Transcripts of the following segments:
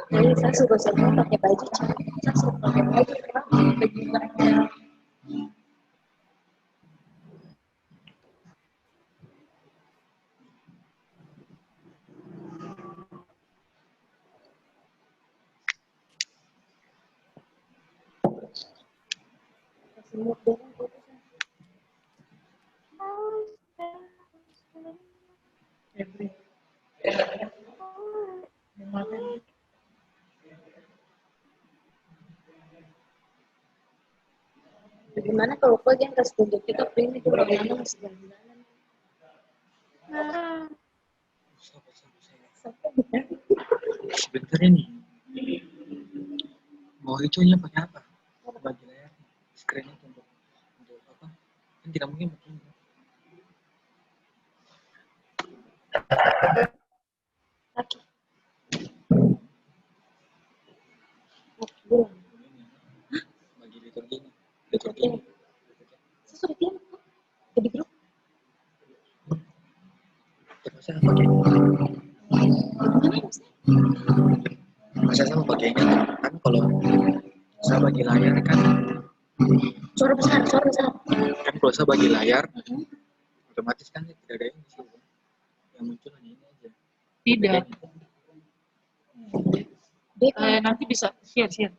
Jadi saya suruh semua pakai baju cantik, saya suruh pakai baju kerah, baju banyak. Semua dengan putusan. Every. Bagaimana kalau kau yang kasih tunjuk kita print itu orang mana masih jalan-jalan? Sebentar ini. Mau itunya pakai apa? Bagi layar, screen itu untuk apa? Kan tidak mungkin pakai ini. Laki. Laki bilang. Bagi liturgi ini. Saya sudah kirim kok. Di grup. Terus saya pakai. Gimana sih? Masa sama pakainya kan kalau saya bagi layar kan Suara besar. kan kalau saya bagi layar otomatis kan tidak ada yang di situ yang muncul hanya ini aja. Tidak. Nanti bisa share.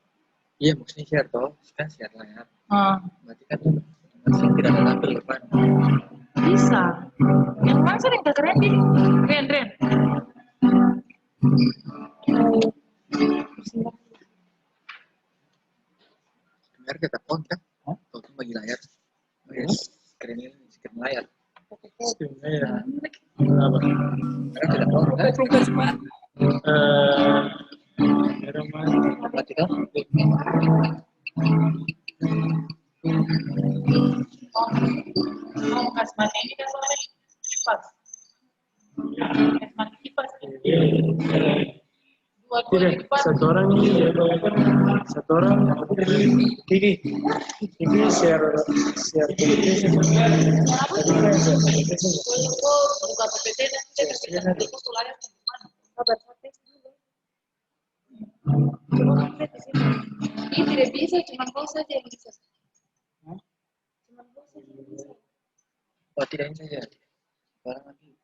Iya maksudnya share toh kan share layar. Berarti kan otomatis tidak ada tampil depan. Bisa. Yang mana sering keren di Ren. Sebenarnya kita on kan? Kalau bagi layar. Yes, screen layar. Screen layar. Kenapa? Karena tidak on kan? Mati kan? Mau kasih mati ini kan soalnya kipas. Mati kipas. Tidak, satu orang ini share application. Buka PPT nanti kita kasih layar mana? Kabar sampai dulu. Ini tidak bisa, cuma kau saja yang bisa. Cuma kau saja yang bisa. Oh tidak ini saja. Barang lagi.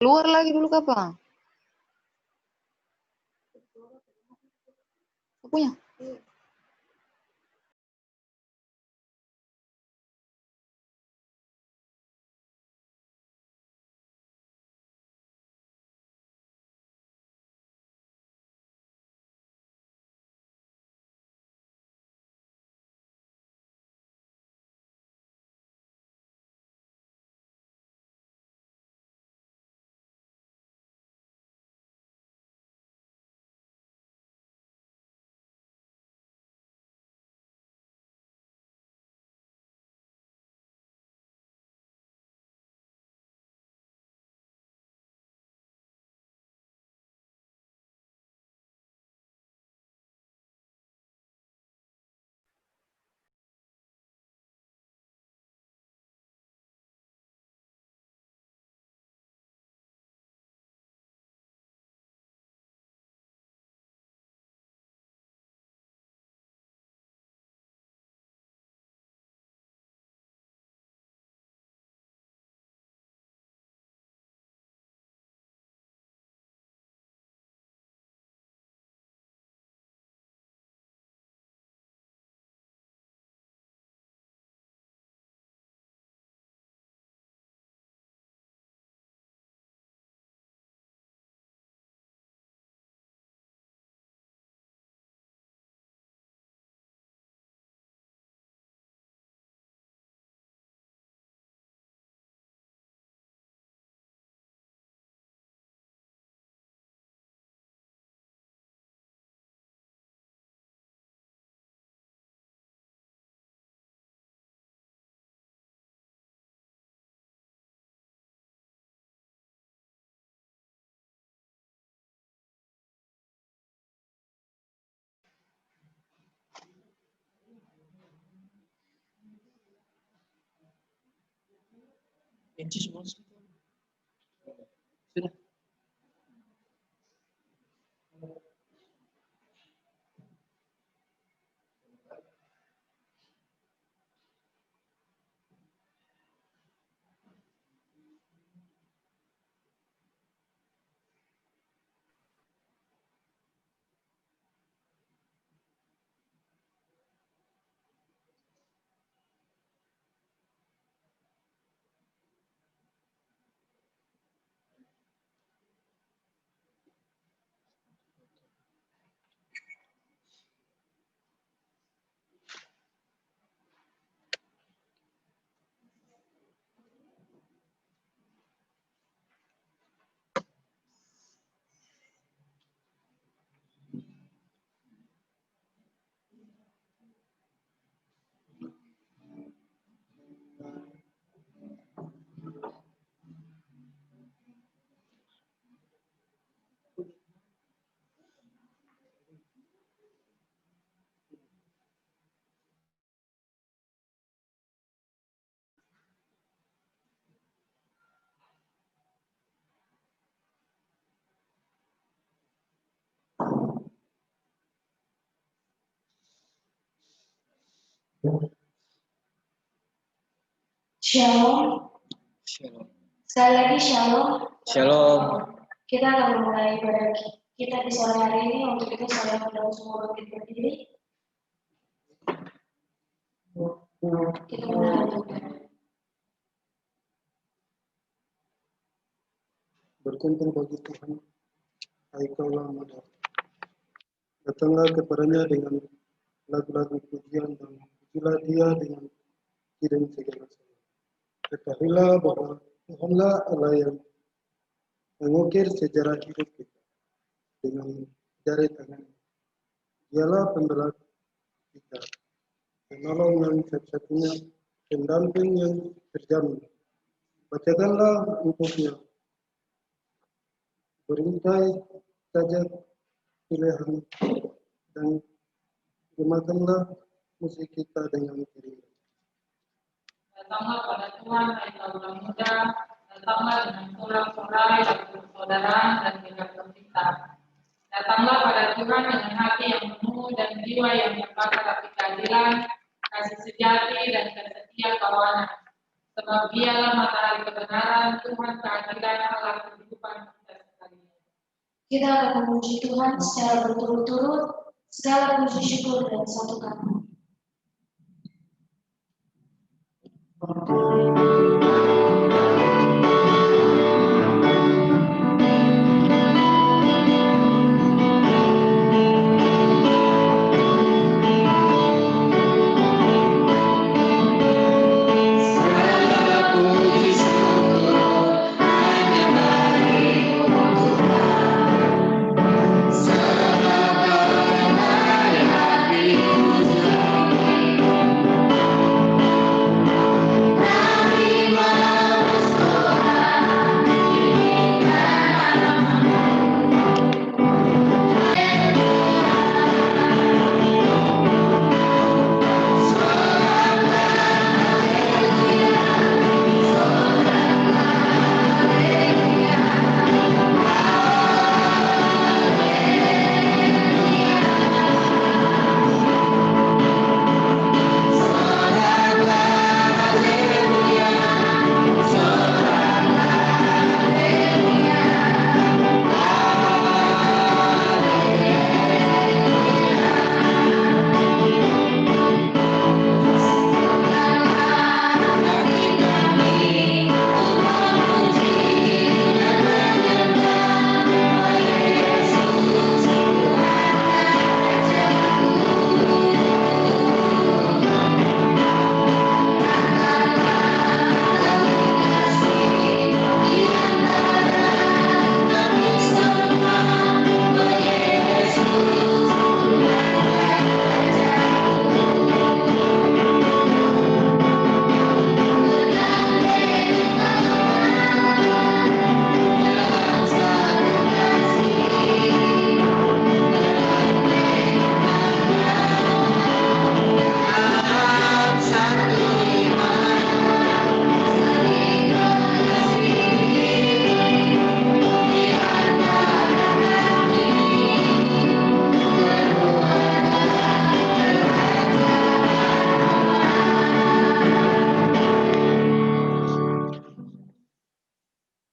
Keluar lagi dulu kapan? Punya. Benci semua sudah. Shalom. Shalom. Sekali lagi shalom. Shalom. Kita akan memulai ibadah kita di sore hari ini. Untuk itu saya undang semua bangkit berdiri. Kita mulai. Berkumpul bagi Tuhan, hai kaulah muda. Datanglah kepadanya dengan lagu-lagu pujian dan pujilah dia dengan kirim segala sesuatu. Ketahuilah bahwa Tuhanlah Allah yang mengukir sejarah hidup kita dengan jari tangan. Dialah pembela kita, penolong yang satu-satunya, pendamping yang terjamin. Bacakanlah untuknya, berintai saja pilihan dan gunakanlah musik kita dengan diri. Datanglah pada Tuhan, hai kaula muda, datanglah dengan sorak-sorai dan persaudaraan dan tidak bercita. Datanglah pada Tuhan dengan hati yang penuh dan jiwa yang terbakar api keadilan, kasih sejati dan kesetia kawanan. Sebab dialah matahari kebenaran, Tuhan keadilan, Allah kehidupan. kehidupan kita sekalian. Kita akan memuji Tuhan secara berturut-turut, segala puji syukur dan satukan.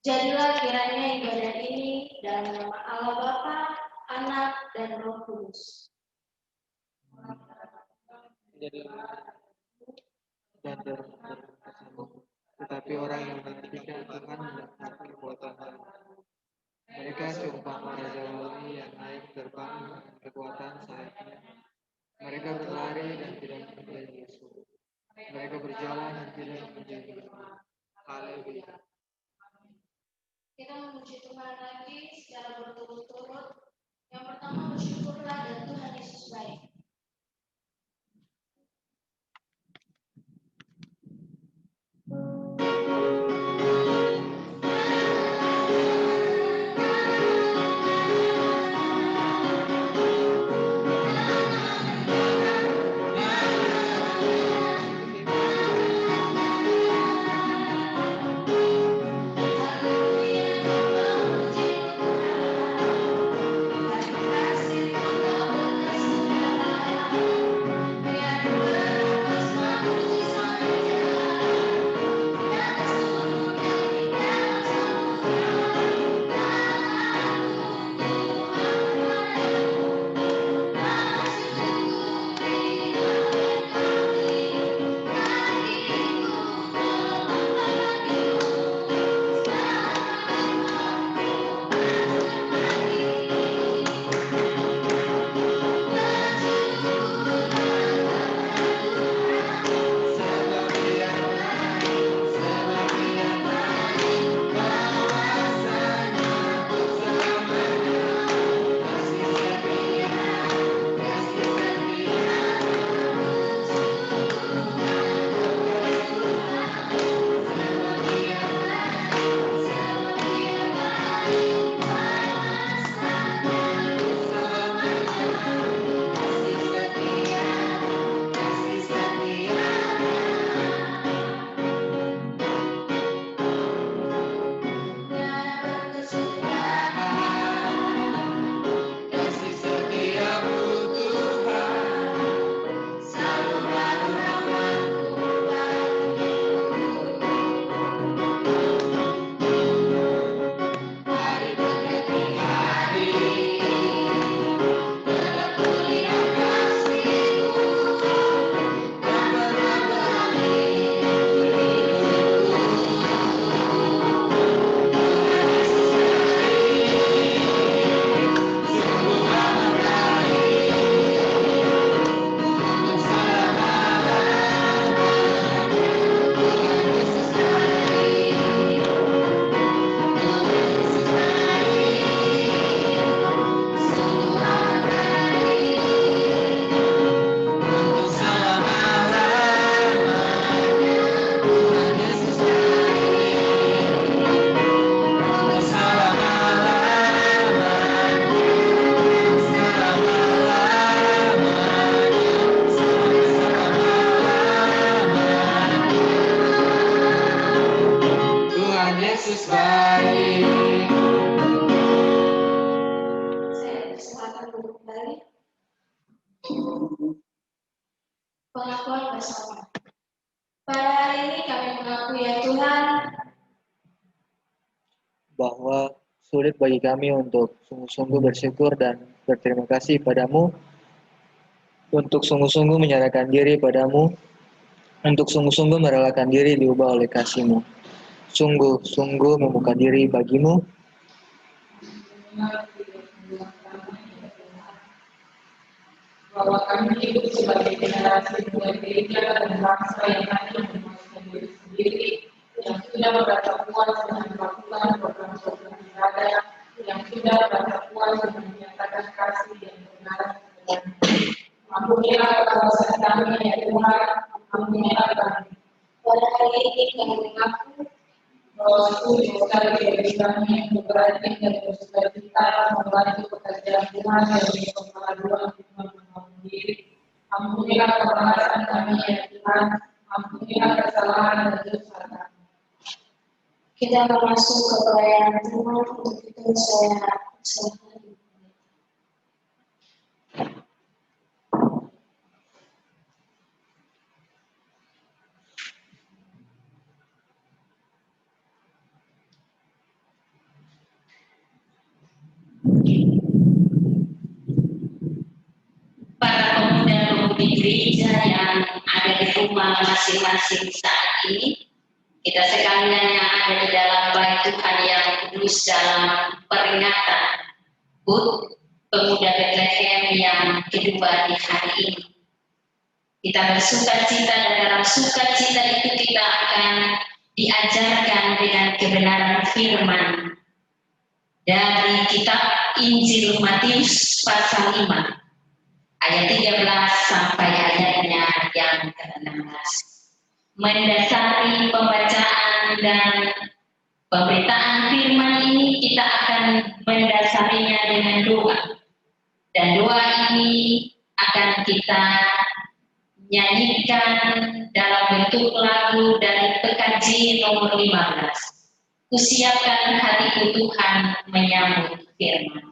Jadilah kiranya ibadah ini dalam nama Allah Bapa, Anak, dan Roh Kudus. Dan terkasihmu, tetapi orang yang menantikan akan mendapat kekuatan baru. Mereka seumpama raja wali yang naik terbang dengan kekuatan sayapnya. Mereka berlari dan tidak menjadi lesu. Mereka berjalan dan tidak menjadi lemah. Haleluya. Kita memuji Tuhan lagi secara berturut-turut. Yang pertama bersyukurlah dan Tuhan Yesus baik. Haleluya, memuji Tuhan. Terima kasih, Yesus baik. Saya persilakan duduk kembali. Pengakuan bersama. Pada hari ini kami mengaku ya Tuhan, bahwa sulit bagi kami untuk sungguh-sungguh bersyukur dan berterima kasih padamu, untuk sungguh-sungguh menyerahkan diri padamu, untuk sungguh-sungguh merelakan diri diubah oleh kasih-Mu. Sungguh-sungguh membuka diri bagimu, bahwa kami hidup sebagai generasi muda gereja dan bangsa yang hanya memuaskan diri sendiri, yang sudah merasa puas dengan melakukan program-program ibadah, yang sudah merasa puas dengan menyatakan kasih yang benar kepada Ampunilah kesalahan kami ya Tuhan, ampunilah kami. pada hari ini kami mengaku Bahwa sungguh sekali bagi kami untuk berarti dan bersuka-cita membantu pekerjaan Tuhan dari pengalaman Tuhan membangun diri. Ampunilah kebanggaan kami ya Tuhan, ampunilah kesalahan dan dosa kami. kita akan masuk ke pelayanan Tuhan. Untuk itu saya persilakan. Para pemuda di gereja yang ada di rumah masing-masing saat ini, kita sekalian yang ada di dalam bait Tuhan yang kudus dalam peringatan HUT Pemuda Bethlehem yang kedua di hari ini. Kita bersukacita dan dalam sukacita itu kita akan diajarkan dengan kebenaran firman dari kitab Injil Matius pasal 5 ayat 13 sampai ayatnya yang ke-16. Mendasari pembacaan dan pemberitaan firman ini kita akan mendasarinya dengan doa. Dan doa ini akan kita nyanyikan dalam bentuk lagu dari PKJ nomor 15. Kusiapkan hatiku Tuhan menyambut firman.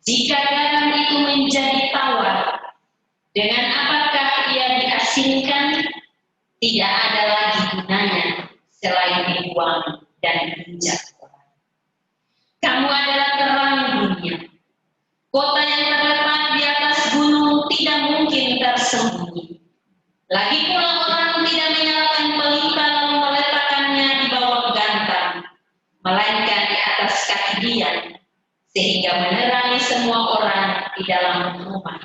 Jika garam itu menjadi tawar, dengan apakah ia diasinkan? Tidak ada lagi gunanya selain dibuang dan diinjak orang. Kamu adalah terang dunia. Kota yang terletak di atas gunung tidak mungkin tersembunyi. Lagi pula orang tidak menyalakan pelita lalu meletakkannya di bawah gantang, melainkan di atas kaki dia, sehingga menerangi semua orang di dalam rumah.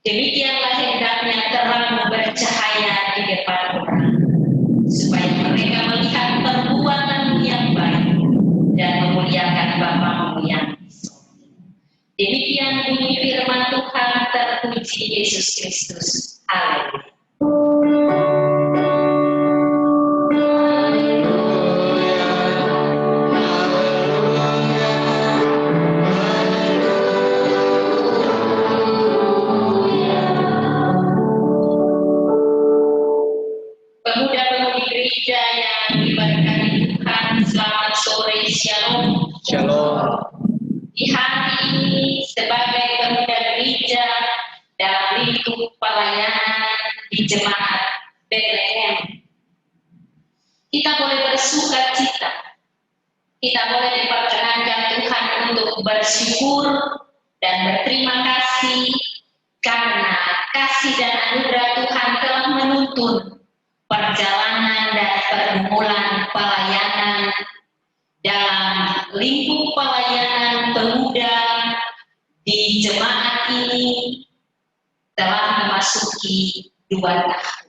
Demikianlah hendaknya terang bercahaya di depan orang, supaya mereka melihat perbuatanmu yang baik dan memuliakan Bapamu yang di surga. Demikian bunyi firman Tuhan. Terpuji Yesus Kristus. Haleluya. Pemuda-pemudi gereja yang diberkati Tuhan, selamat sore, shalom. Shalom. Di hari ini sebagai pemuda gereja dalam lingkup pelayanan di jemaat Bethlehem, kita boleh bersuka cita. Kita boleh diperkenankan Tuhan untuk bersyukur dan berterima kasih karena kasih dan anugerah Tuhan telah menuntun perjalanan dan pergumulan pelayanan dalam lingkup pelayanan pemuda di jemaat ini telah memasuki 2 tahun.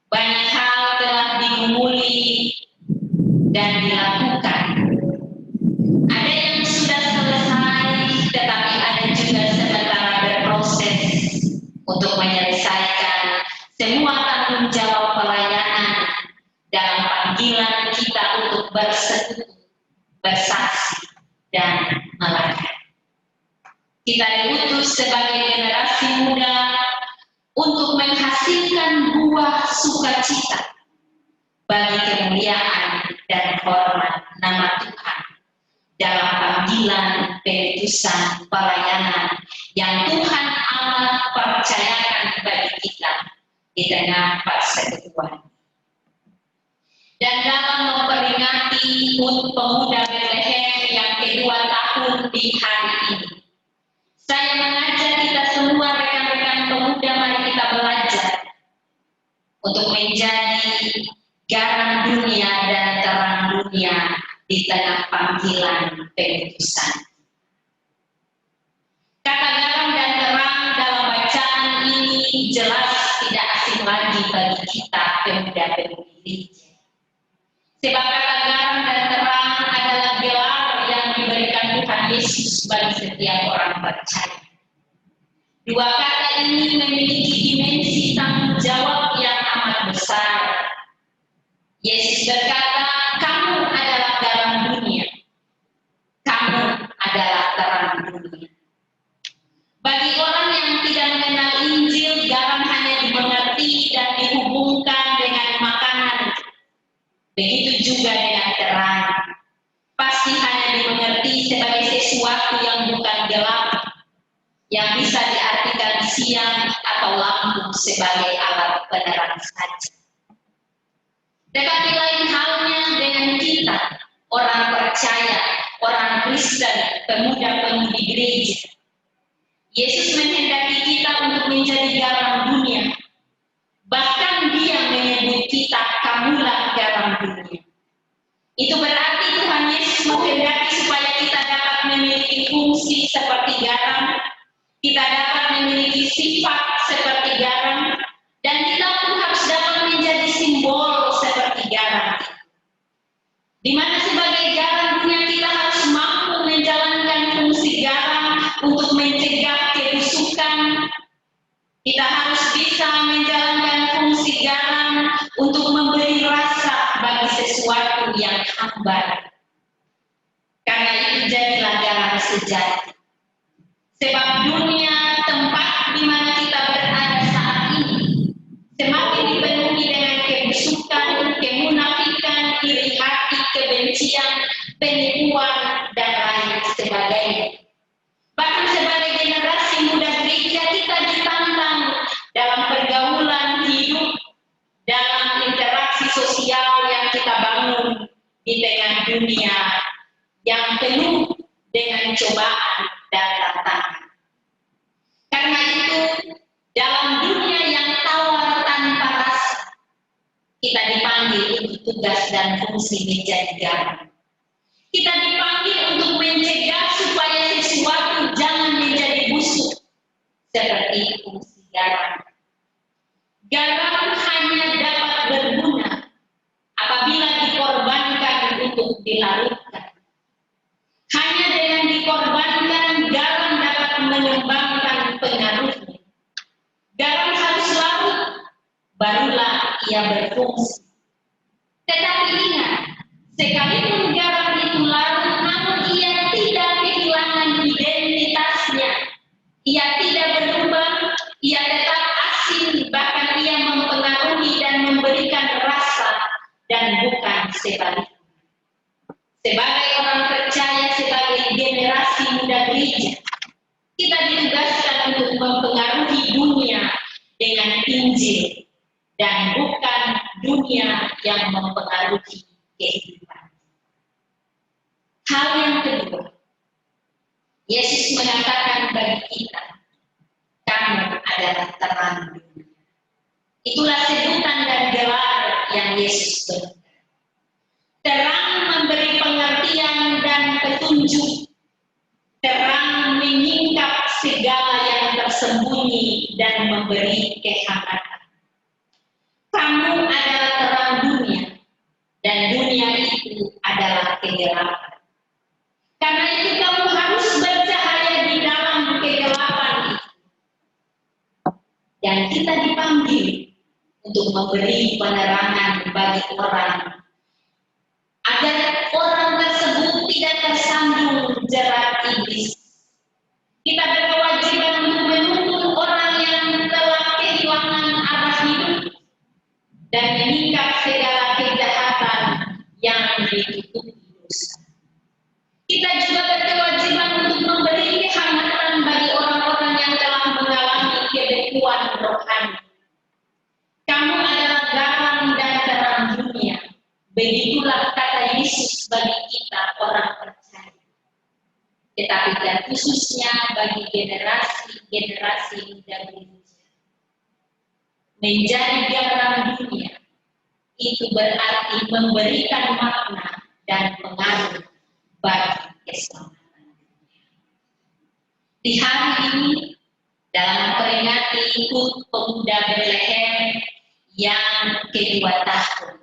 Banyak hal telah digumuli dan dilakukan. Ada yang sudah selesai, tetapi ada juga sementara berproses untuk menyelesaikan semua tanggung jawab pelayanan dalam panggilan kita untuk bersekutu, bersaksi, dan melayani. Kita diutus sebagai generasi muda untuk menghasilkan buah sukacita bagi kemuliaan dan hormat nama Tuhan dalam panggilan penebusan pelayanan yang Tuhan Allah percayakan bagi kita di tengah persekutuan. Dan dalam memperingati HUT Pemuda Bethlehem yang kedua tahun di hari ini, saya mengajak kita semua rekan-rekan pemuda, mari kita belajar untuk menjadi garam dunia dan terang dunia di tengah panggilan penebusan. Kata garam dan terang dalam bacaan ini jelas tidak asing lagi bagi kita pemuda-pemudi. Sebab kata garam dan terang adalah gelar yang diberikan Tuhan Yesus bagi setiap orang percaya. Dua kata ini memiliki dimensi tanggung jawab yang amat besar. Yesus berkata, kamu adalah garam dunia. Kamu adalah terang dunia. Bagi orang yang tidak mengenal Injil, garam hanya dimengerti dan dihubungkan dengan makanan. Begitu juga dengan terang. Pasti hanya dimengerti sebagai sesuatu yang bukan gelap, yang bisa diartikan siang atau lampu sebagai alat penerang saja. Tetapi lain halnya dengan kita, orang percaya, orang Kristen, pemuda-pemudi gereja. Yesus menghendaki kita untuk menjadi garam dunia. Bahkan Dia menyebut kita, kamulah garam dunia. Itu berarti Tuhan Yesus menghendaki supaya kita dapat memiliki fungsi seperti garam, kita dapat memiliki sifat seperti garam, dan kita pun harus dapat menjadi simbol seperti garam. Di mana sebagai garam dunia kita harus mampu menjalankan fungsi garam untuk mencegah kebusukan. Kita harus bisa menjalankan fungsi garam untuk memberi rasa bagi sesuatu yang hambar. Karena itu jadilah garam sejati. Sebab dunia, tempat di mana kita berada saat ini, semakin dipenuhi dengan kebusukan, kemunafikan, iri hati, kebencian, penipuan, dan lain sebagainya. dunia yang penuh dengan cobaan dan tantangan. Karena itu, dalam dunia yang tawar tanpa rasa, kita dipanggil untuk tugas dan fungsi menjadi garam. Kita dipanggil untuk mencegah supaya sesuatu jangan menjadi busuk, seperti fungsi garam. Garam hanya dapat berguna apabila dikorbankan untuk dilarutkan. Hanya dengan dikorbankan, garam dapat mengembangkan pengaruhnya. Garam harus larut, barulah ia berfungsi. Tetapi ingat, sekalipun garam itu larut, namun ia tidak kehilangan identitasnya. Ia tidak berubah, ia tetap asin, bahkan ia mempengaruhi dan memberikan rasa, dan bukan sebaliknya. Sebagai orang percaya, sebagai generasi muda gereja, kita ditugaskan untuk mempengaruhi dunia dengan Injil dan bukan dunia yang mempengaruhi kehidupan. Hal yang kedua, Yesus mengatakan bagi kita, kamu adalah terang dunia. Itulah sebutan dan gelar yang Yesus berikan. Terang memberi pengertian dan petunjuk. Terang menyingkap segala yang tersembunyi dan memberi kehangatan. Kamu adalah terang dunia, dan dunia itu adalah kegelapan. Karena itu kamu harus bercahaya di dalam kegelapan itu. Dan kita dipanggil untuk memberi penerangan bagi orang, agar orang tersebut tidak tersandung jerat iblis. Kita berkewajiban untuk menuntun orang yang telah kehilangan arah hidup dan menyingkap segala kejahatan yang ditutupi dosa. Kita juga berkewajiban untuk memberi kehangatan bagi orang-orang yang telah mengalami kebekuan rohani. Kamu adalah garam dan terang dunia. Begitulah kata Yesus bagi kita orang percaya. Tetapi dan khususnya bagi generasi muda gereja. Menjadi garam dunia itu berarti memberikan makna dan pengaruh bagi keselamatan dunia. Di hari ini, dalam memperingati HUT Pemuda Bethlehem yang kedua tahun,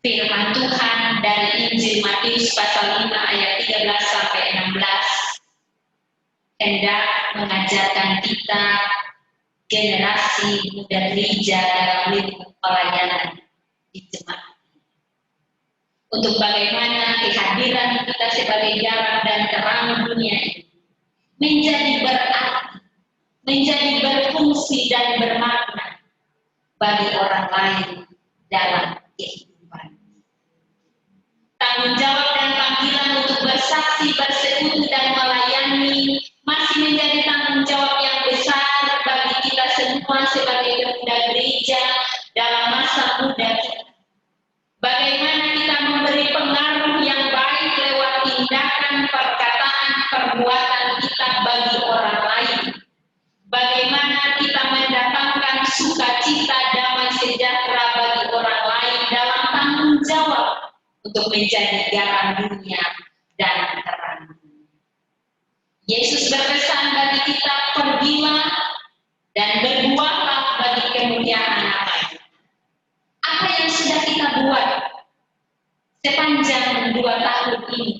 firman Tuhan dari Injil Matius pasal 5 ayat 13 sampai 16 hendak mengajarkan kita generasi muda gereja dalam lingkup pelayanan di jemaat. Untuk bagaimana kehadiran kita sebagai garam dan terang dunia ini menjadi berarti, menjadi berfungsi dan bermakna bagi orang lain dalam kehidupan. Tanggung jawab dan panggilan untuk bersaksi, bersekutu dan melayani masih menjadi tanggung jawab yang besar bagi kita semua sebagai pemuda gereja dalam masa muda kita. Bagaimana kita memberi pengaruh yang baik lewat tindakan, perkataan, perbuatan kita bagi orang lain. Bagaimana kita mendatangkan sukacita, damai sejahtera bagi orang lain dalam tanggung jawab untuk menjadi garam dunia dan terang dunia. Yesus berpesan bagi kita, pergilah dan berbuatlah bagi kemuliaan namanya. Apa yang sudah kita buat sepanjang 2 tahun ini?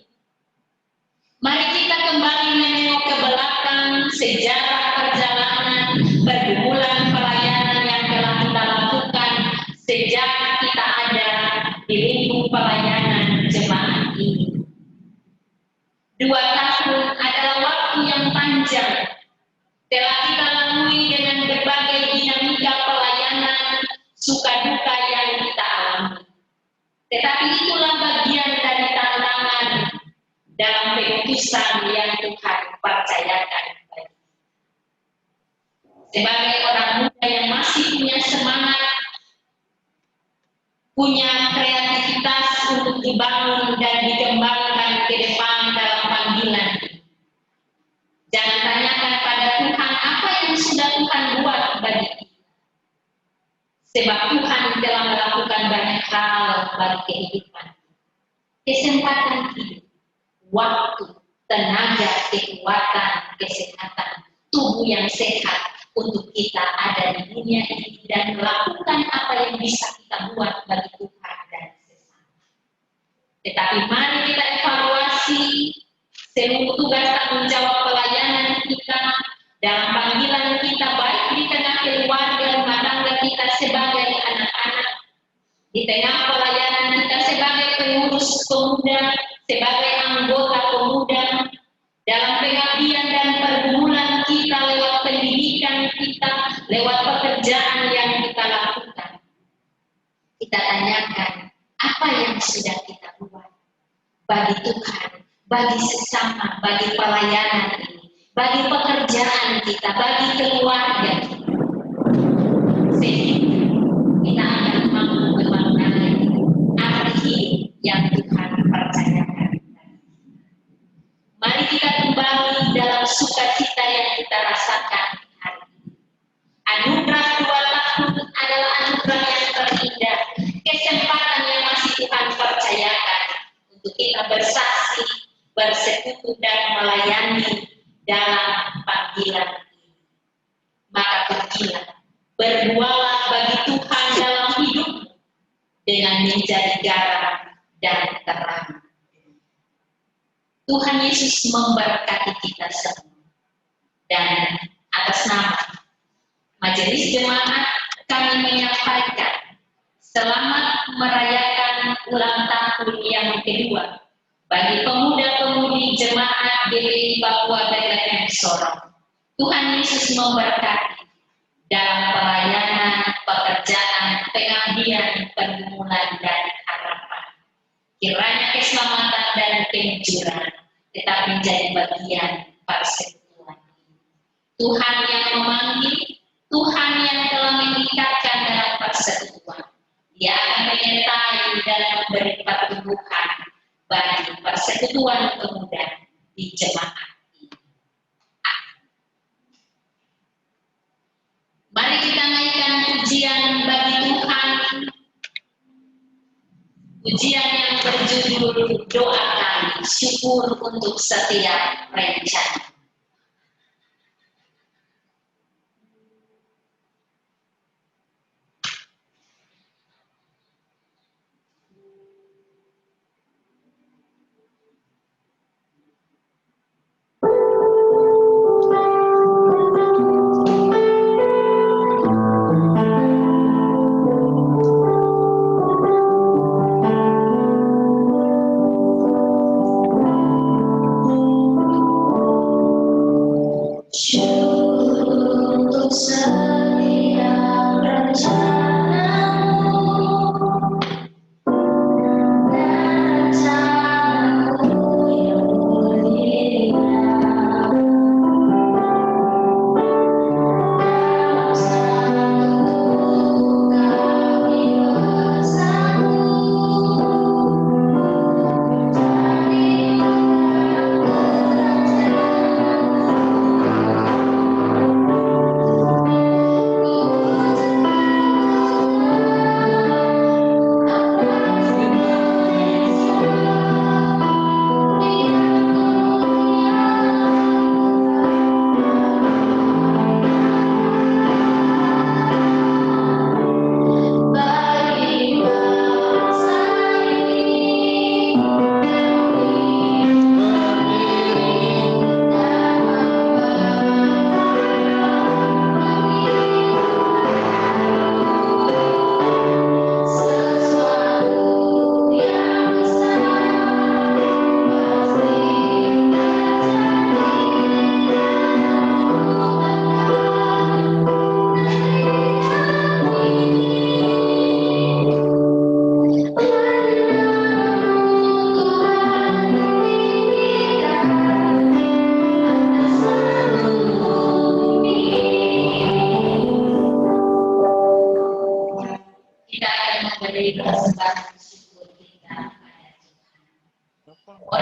Mari kita kembali menengok ke belakang sejarah perjalanan pergumulan pelayanan yang telah kita lakukan sejak kita ada di lingkup pelayanan jemaat ini. 2 tahun adalah waktu yang panjang telah kita lalui dengan berbagai dinamika pelayanan, suka duka yang kita alami. Tetapi itulah bagian dari tantangan dalam keputusan yang Tuhan percayakan. Sebagai orang muda yang masih punya semangat, punya kreativitas untuk dibangun dan dikembangkan ke depan dalam panggilan. Jangan tanyakan pada Tuhan apa yang sudah Tuhan buat bagi kita. Sebab Tuhan telah melakukan banyak hal bagi kehidupan. Kesempatan hidup, waktu, tenaga, kekuatan, kesehatan, tubuh yang sehat untuk kita ada di dunia ini dan melakukan apa yang bisa kita buat bagi Tuhan dan sesama. Tetapi mari kita evaluasi seluruh tugas tanggung jawab pelayanan kita dalam panggilan kita, baik di tengah keluarga rumah tangga kita sebagai anak-anak, di tengah pelayanan kita sebagai pengurus pemuda, sebagai anggota pemuda, dalam pengabdian dan pergumulan kita lewat pendidikan kita, lewat pekerjaan yang kita lakukan. Kita tanyakan apa yang sudah kita buat bagi Tuhan, bagi sesama, bagi pelayanan ini, bagi pekerjaan kita, bagi keluarga kita. Sehingga kita akan mampu memaknai arti yang Tuhan percayakan. Mari kita kembali dalam sukacita yang kita rasakan hari ini. Anugerah 2 tahun adalah anugerah yang terindah, kesempatan yang masih Tuhan percayakan untuk kita bersaksi, bersekutu dan melayani dalam panggilan ini. Maka pergilah, berbualah bagi Tuhan dalam hidupmu dengan menjadi garam dan terang. Tuhan Yesus memberkati kita semua. Dan atas nama Majelis Jemaat kami menyampaikan selamat merayakan ulang tahun yang kedua bagi pemuda-pemudi Jemaat GPI Papua Bethlehem Sorong. Tuhan Yesus memberkati dalam pelayanan, pekerjaan, pengabdian, pergumulan, dan harapan. Kiranya keselamatan dan kemujuran tetap menjadi bagian persekutuan. Tuhan yang memanggil, Tuhan yang telah mengikatkan dalam persekutuan. Dia akan menyertai dan memberi pertumbuhan bagi persekutuan pemuda di jemaat ini. Mari kita naikkan pujian bagi Tuhan. Pujian yang berjudul doa kami, syukur untuk setiap rencana.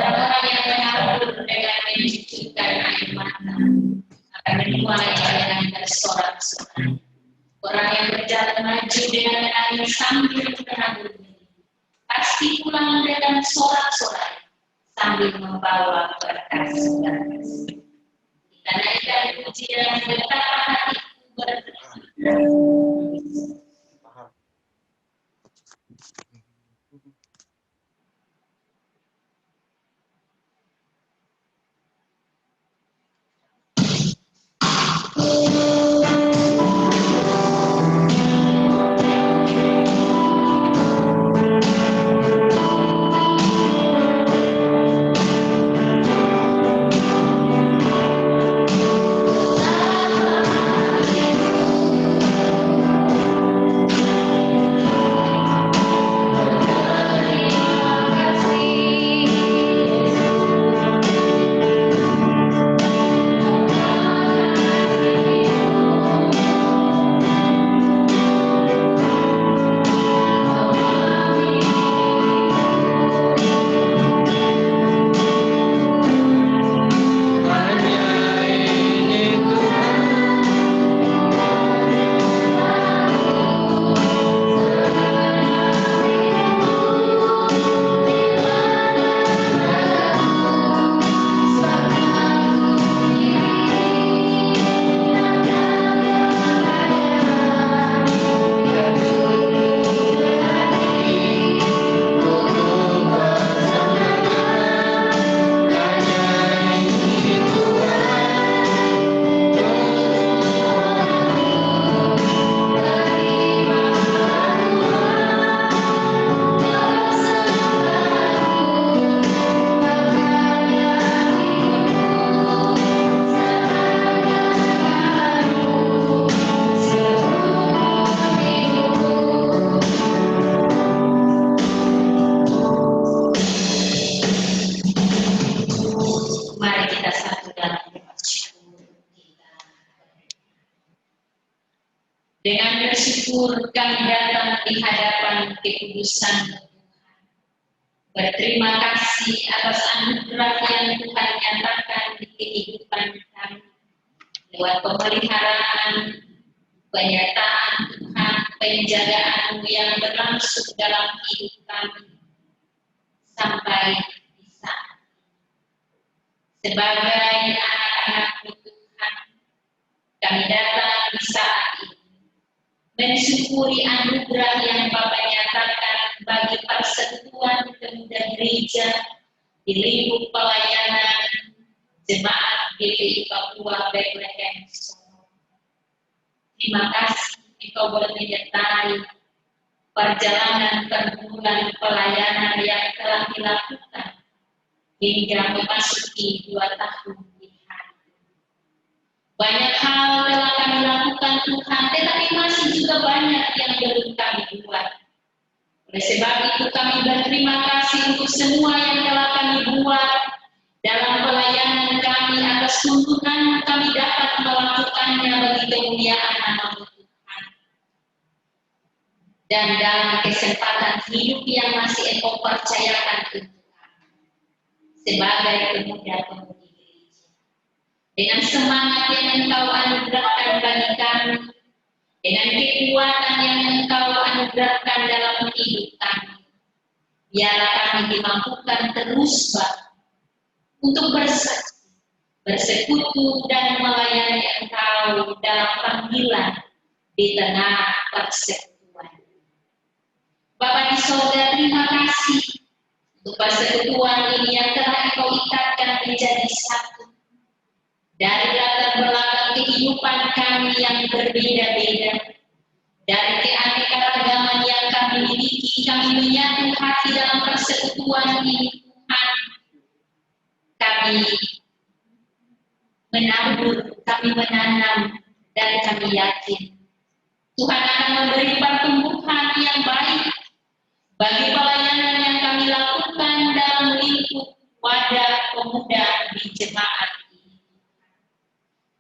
orang-orang yang menabur dengan mencucurkan air mata akan menuai dengan bersorak-sorai. Orang yang berjalan maju dengan menangis sambil menabur pasti pulang dengan sorak-sorai sambil membawa berkas-berkas. Kita naikkan pujian betapa hatiku berterima. Mari kita satu dalam bersyukur kita. Dengan bersyukur kami datang di hadapan kekudusan Tuhan. Berterima kasih atas anugerah yang Tuhan nyatakan di kehidupan kami. Lewat pemeliharaan, penyertaan Tuhan, penjagaan yang berlangsung dalam hidup kami. Sampai di saat sebagai anak-anak Tuhan, kami datang di saat ini mensyukuri anugerah yang Bapa nyatakan bagi persekutuan pemuda gereja di lingkup pelayanan jemaat GPI Papua Bethlehem Solo. Terima kasih Engkau boleh menyertai perjalanan perbulan pelayanan yang telah dilakukan hingga memasuki 2 tahun di hari. Banyak hal telah kami lakukan Tuhan, tetapi masih juga banyak yang belum kami buat. Oleh sebab itu kami berterima kasih untuk semua yang telah kami buat dalam pelayanan kami, atas tuntunan kami dapat melakukannya bagi kemuliaan nama Tuhan. Dan dalam kesempatan hidup yang masih Engkau percayakan Tuhan, sebagai pemuda-pemudi gereja, dengan semangat yang Engkau anugerahkan bagi kami, dengan kekuatan yang Engkau anugerahkan dalam hidup kami, biarlah kami dimampukan terus untuk bersaksi, bersekutu dan melayani Engkau dalam panggilan di tengah persekutuan. Bapa di sorga, terima kasih untuk persekutuan ini yang telah Engkau ikatkan menjadi satu. Dari latar belakang kehidupan kami yang berbeda-beda, dari keanekaragaman yang kami miliki, kami menyatu hati dalam persekutuan ini Tuhan. Kami menabur, kami menanam, dan kami yakin Tuhan akan memberi pertumbuhan yang baik bagi pelayanan yang kami lakukan dalam lingkup wadah pemuda di jemaat ini.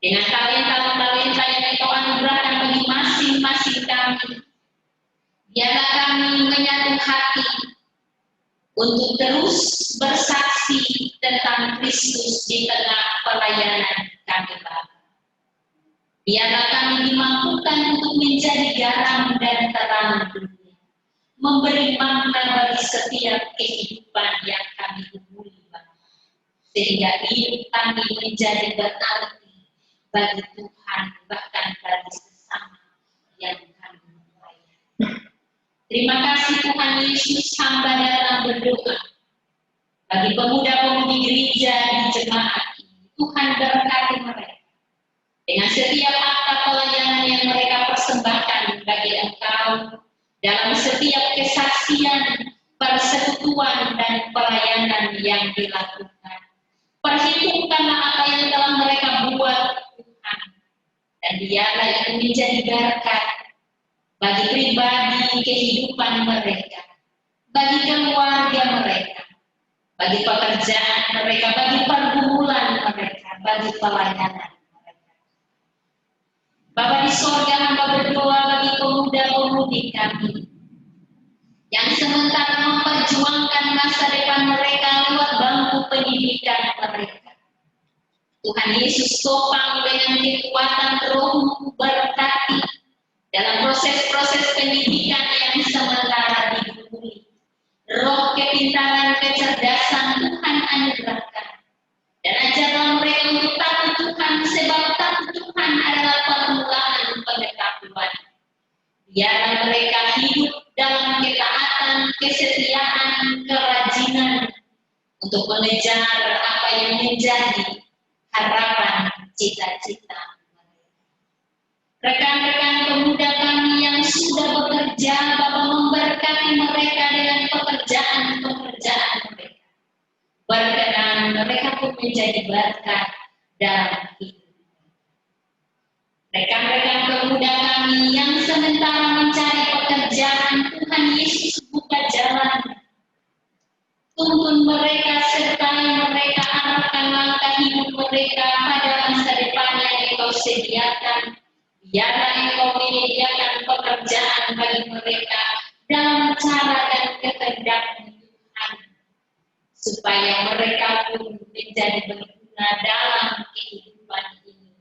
Dengan talenta-talenta yang Engkau anugerahkan bagi masing-masing kami, biarlah kami menyatu hati untuk terus bersaksi tentang Kristus di tengah pelayanan kami Bapa. Biarlah kami dimampukan untuk menjadi garam dan terang dunia, memberi makna bagi setiap kehidupan yang kami hubungi Bapa, sehingga hidup kami menjadi berarti bagi Tuhan bahkan bagi sesama yang kami layani. Terima kasih Tuhan Yesus, hamba datang berdoa bagi pemuda-pemudi gereja di jemaat ini. Tuhan berkati mereka dengan setiap akta pelayanan yang mereka persembahkan bagi Engkau dalam setiap kesaksian, persekutuan dan pelayanan yang dilakukan. Perhitungkanlah apa yang telah mereka buat Tuhan, dan biarlah itu menjadi berkat bagi pribadi kehidupan mereka, bagi keluarga mereka, bagi pekerjaan mereka, bagi pergumulan mereka, bagi pelayanan mereka. Bapa di sorga, hamba berdoa bagi pemuda-pemudi kami yang sementara memperjuangkan masa depan mereka lewat bangku pendidikan mereka. Tuhan Yesus topang dengan kekuatan Roh-Mu, berkati dalam proses-proses pendidikan yang sementara dihubungi. Roh kepintaran, kecerdasan Tuhan anugerahkan, dan ajarlah mereka untuk takut Tuhan, sebab takut Tuhan adalah permulaan pengetahuan. Biarlah mereka hidup dalam ketaatan, kesetiaan, kerajinan untuk mengejar apa yang menjadi harapan cita-cita mereka. Rekan-rekan pemuda kami yang sudah bekerja, Bapa memberkati mereka dengan pekerjaan-pekerjaan mereka. Berkenan mereka pun menjadi berkat dalam hidup. Rekan-rekan pemuda kami yang sementara mencari pekerjaan, Tuhan Yesus buka jalan. Tuntun mereka, sertai mereka, arahkan langkah hidup mereka pada masa depan yang Engkau sediakan. Biarlah Engkau menyediakan pekerjaan bagi mereka dalam cara dan kehendak Tuhan, supaya mereka pun menjadi berguna dalam kehidupan ini.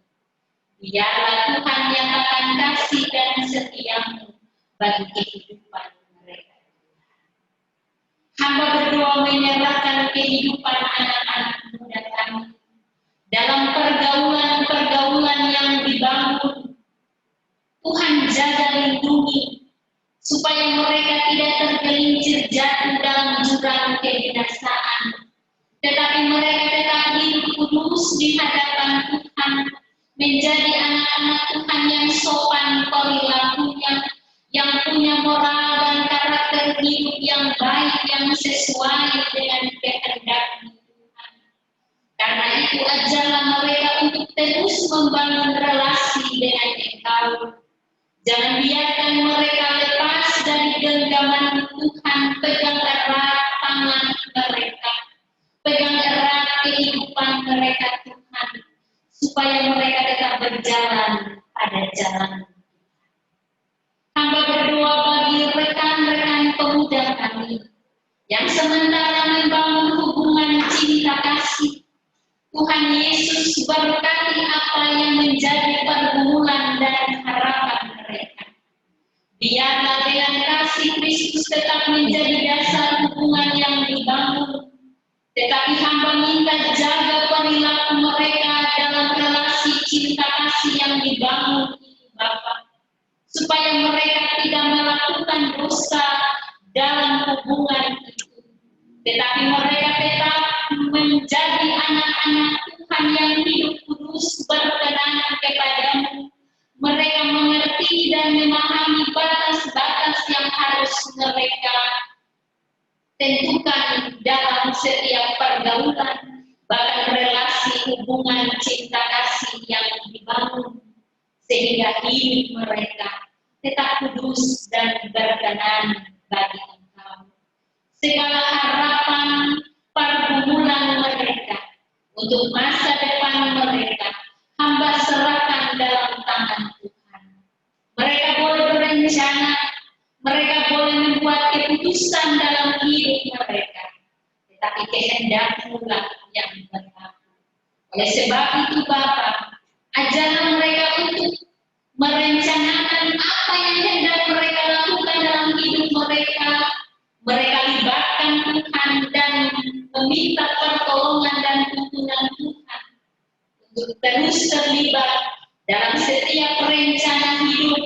Biarlah Tuhan yang akan kasih dan setia-Mu bagi kehidupan mereka. Hamba berdoa menyerahkan kehidupan anak-anak muda kami dalam pergaulan-pergaulan yang dibangun. Tuhan jaga lindungi, supaya mereka tidak tergelincir jatuh dalam jurang kebinasaan, tetapi mereka tetap hidup kudus di hadapan Tuhan, menjadi anak-anak Tuhan yang sopan perilakunya, yang punya moral dan karakter hidup yang baik, yang sesuai dengan kehendak Tuhan. Karena itu ajarlah mereka untuk terus membangun relasi dengan Engkau. Jangan biarkan mereka lepas dari genggaman Tuhan. Pegang erat tangan mereka, pegang erat kehidupan mereka Tuhan, supaya mereka tetap berjalan pada jalan. Hamba berdoa bagi rekan-rekan pemuda kami yang sementara membangun hubungan cinta kasih. Tuhan Yesus berkati apa yang menjadi pergumulan dan harapan mereka. Biarlah dengan kasih Kristus tetap menjadi dasar hubungan yang dibangun. Tetapi hamba minta jaga perilaku mereka dalam relasi cinta kasih yang dibangun itu Bapa, supaya mereka tidak melakukan dosa dalam hubungan itu, tetapi mereka tetap menjadi anak-anak Tuhan yang hidup kudus, berkenan kepada-Mu. Mereka mengerti dan memahami batas-batas yang harus mereka tentukan dalam setiap pergaulan, bahkan relasi hubungan cinta kasih yang dibangun, sehingga hidup mereka tetap kudus dan berkenan bagi Engkau. Segala harapan pergumulan mereka untuk masa depan mereka, hamba serahkan dalam tangan Tuhan. Mereka boleh berencana, mereka boleh membuat keputusan dalam hidup mereka, tetapi kehendak-Mu lah yang berlaku. Oleh sebab itu Bapa, ajarlah mereka untuk merencanakan apa yang hendak mereka lakukan dalam hidup mereka. Mereka libatkan Tuhan dan meminta pertolongan dan tuntunan Tuhan untuk terus terlibat dalam setiap rencana hidup,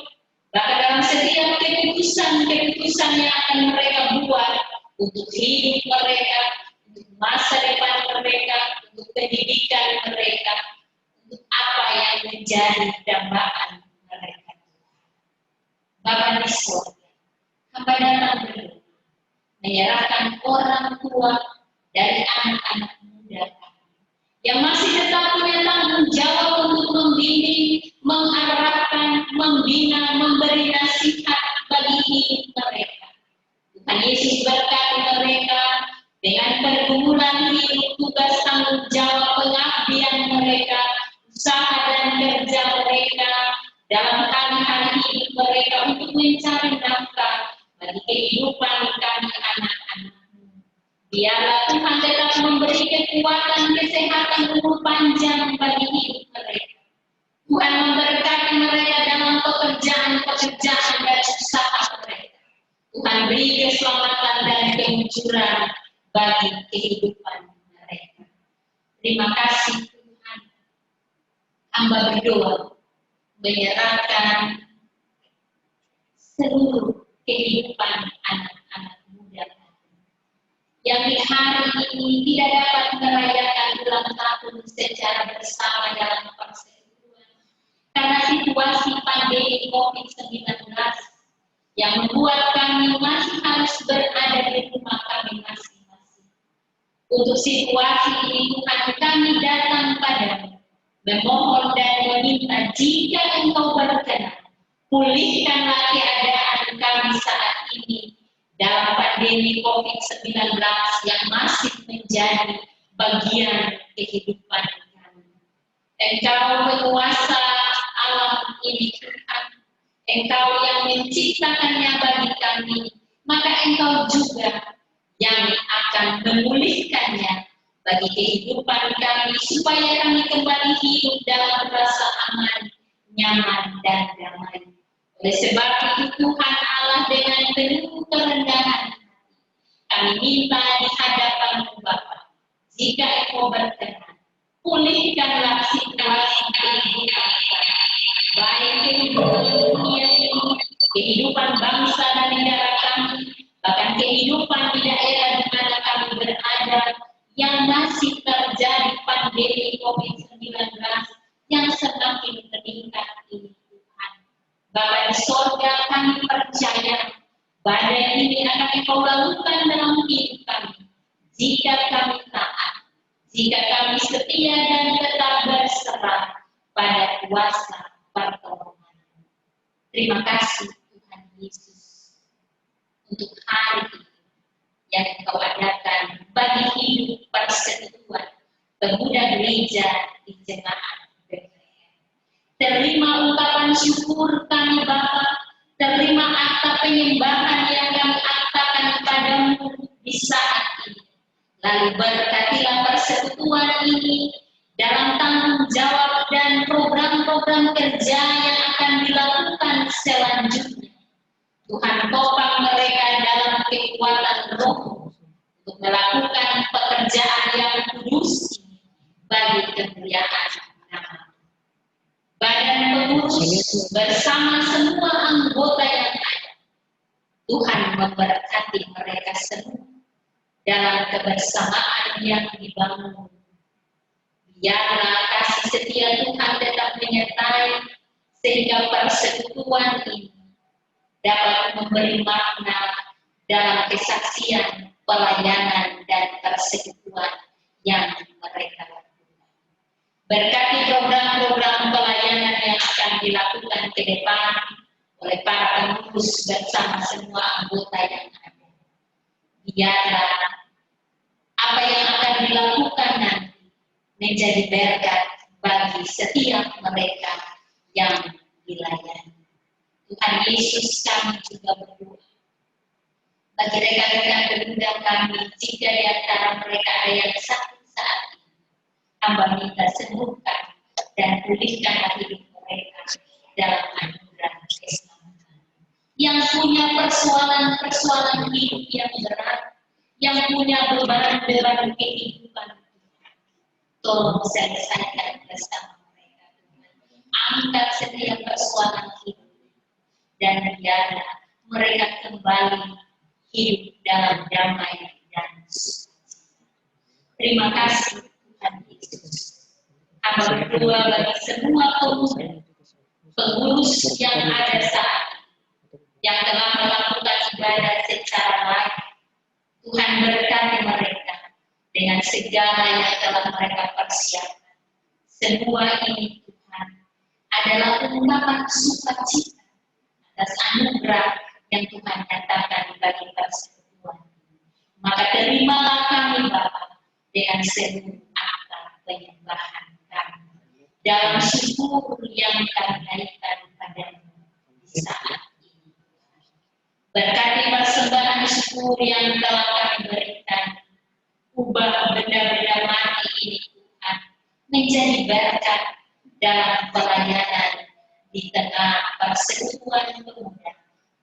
bahkan dalam setiap keputusan-keputusan yang akan mereka buat untuk hidup mereka, untuk masa depan mereka, untuk pendidikan mereka, untuk apa yang menjadi dambaan mereka. Bapa di surga, hamba datang berdoa, menyerahkan orang tua dari anak-anak muda kami yang masih tetap punya tanggung jawab untuk membimbing, mengarahkan, membina, memberi nasihat bagi hidup mereka. Tuhan Yesus berkati mereka dengan pergumulan hidup, tugas tanggung jawab pengabdian mereka, usaha dan kerja mereka dalam hari-hari hidup mereka untuk mencari nafkah bagi kehidupan kami anak-anak-Mu. Biarlah Tuhan tetap memberi kekuatan, kesehatan, umur panjang bagi hidup mereka. Tuhan memberkati mereka dalam pekerjaan-pekerjaan dan usaha mereka. Tuhan beri keselamatan dan kemunculan bagi kehidupan mereka. Terima kasih Tuhan. Hamba berdoa menyerahkan seluruh kehidupan anak-anak muda yang di hari ini tidak dapat merayakan ulang tahun secara bersama dalam persekutuan karena situasi pandemi COVID-19 yang membuat kami masih harus berada di rumah kami masing-masing. Untuk situasi ini Tuhan, kami datang padamu memohon dan meminta jika Engkau berkenan, pulihkanlah keadaan kami saat ini dalam pandemi COVID-19 yang masih menjadi bagian kehidupan kami. Engkau penguasa alam ini Tuhan, Engkau yang menciptakannya bagi kami, maka Engkau juga yang akan memulihkannya bagi kehidupan kami, supaya kami kembali hidup dalam rasa aman, nyaman, dan damai. Oleh sebab itu Tuhan Allah, dengan penuh kerendahan kami minta di hadapan-Mu Bapa, jika Engkau berkenan, pulihkanlah situasi kehidupan kami, baik kehidupan dunia ini, kehidupan bangsa dan negara kami, bahkan kehidupan di daerah di mana kami berada, yang masih terjadi pandemi COVID-19 yang semakin meningkat ini Tuhan. Bapa di sorga, kami percaya badai ini akan Engkau lakukan dalam hidup kami jika kami taat, jika kami setia dan tetap berserah pada kuasa pertolongan. Terima kasih Tuhan Yesus untuk hari ini yang Engkau adakan bagi hidup persekutuan pemuda gereja di jemaat Bethlehem. Terima ungkapan syukur kami Bapa, terima akta penyembahan yang kami aktakan padamu di saat ini. Lalu berkatilah persekutuan ini dalam tanggung jawab dan program-program kerja yang akan dilakukan selanjutnya. Tuhan topang mereka dalam kekuatan roh untuk melakukan pekerjaan yang kudus bagi kemuliaan nama. Badan pengurus bersama semua anggota yang ada, Tuhan memberkati mereka semua dalam kebersamaan yang dibangun. Biarlah kasih setia Tuhan tetap menyertai sehingga persekutuan ini dapat memberi makna dalam kesaksian, pelayanan, dan persekutuan yang mereka lakukan. Berkati program-program pelayanan yang akan dilakukan ke depan oleh para pengurus bersama semua anggota yang ada. Biarlah apa yang akan dilakukan nanti menjadi berkat bagi setiap mereka yang dilayani. Tuhan Yesus, kami juga berdoa. Bagi rekan-rekan berundang kami, jika di antara mereka ada yang sakit saat ini, hamba minta sembuhkan dan pulihkanlah hidup mereka dalam anugerah keselamatan. Yang punya persoalan-persoalan hidup yang berat, yang punya beban-beban kehidupan, tolong selesaikan bersama mereka. Angkat setiap persoalan hidup dan biarlah mereka kembali hidup dalam damai dan sukacita. Terima kasih Tuhan Yesus. Hamba berdoa bagi semua pengurus yang ada saat yang telah melakukan ibadah secara lain. Tuhan berkati mereka dengan segala yang telah mereka persiapkan. Semua ini Tuhan adalah ungkapan sukacita atas anugerah yang Tuhan nyatakan bagi persekutuan. Maka terimalah kami Bapa dengan seluruh akal penyembahan kami dalam syukur yang kami naikkan padamu di saat ini. Berkati persembahan syukur yang telah kami berikan, ubah benda-benda mati ini Tuhan menjadi berkat dalam pelayanan di tengah persekutuan pemuda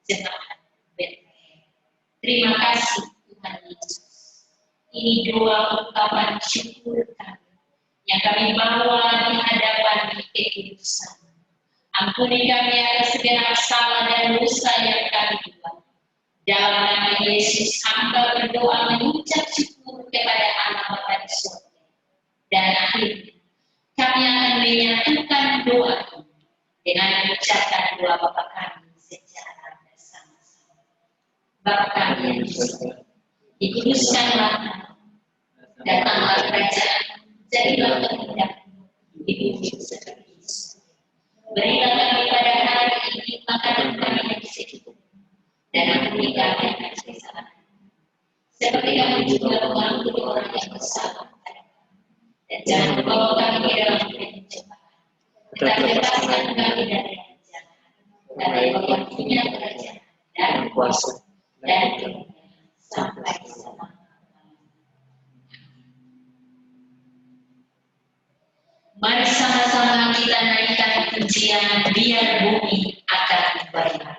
jemaat Bethlehem. Terima kasih Tuhan Yesus. Ini doa ungkapan syukur kami yang kami bawa di hadapan kekudusan. Ampuni kami atas segala salah dan dosa yang kami buat. Dalam nama Yesus, hamba berdoa mengucap syukur kepada Allah Bapa di surga. Dan akhirnya kami akan menyatukan doa dengan mengucapkan doa Bapa kami secara bersama-sama. Bapa kami yang di surga, dikuduskanlah nama, datanglah kerajaan, jadilah kehendakmu di bumi seperti di surga. Berilah kami pada hari ini makanan kami yang secukupnya, dan ampuni kami akan kesalahan, seperti kami juga mengampuni orang yang bersalah kepada kami. Dan jangan membawa kami ke dalam pencobaan, tetapi lepaskan kami dari yang jahat. Karena Engkau yang punya kerajaan dan kuasa dan kemuliaan sampai selama-lamanya. Mari sama-sama kita naikkan pujian biar bumi akan berubah.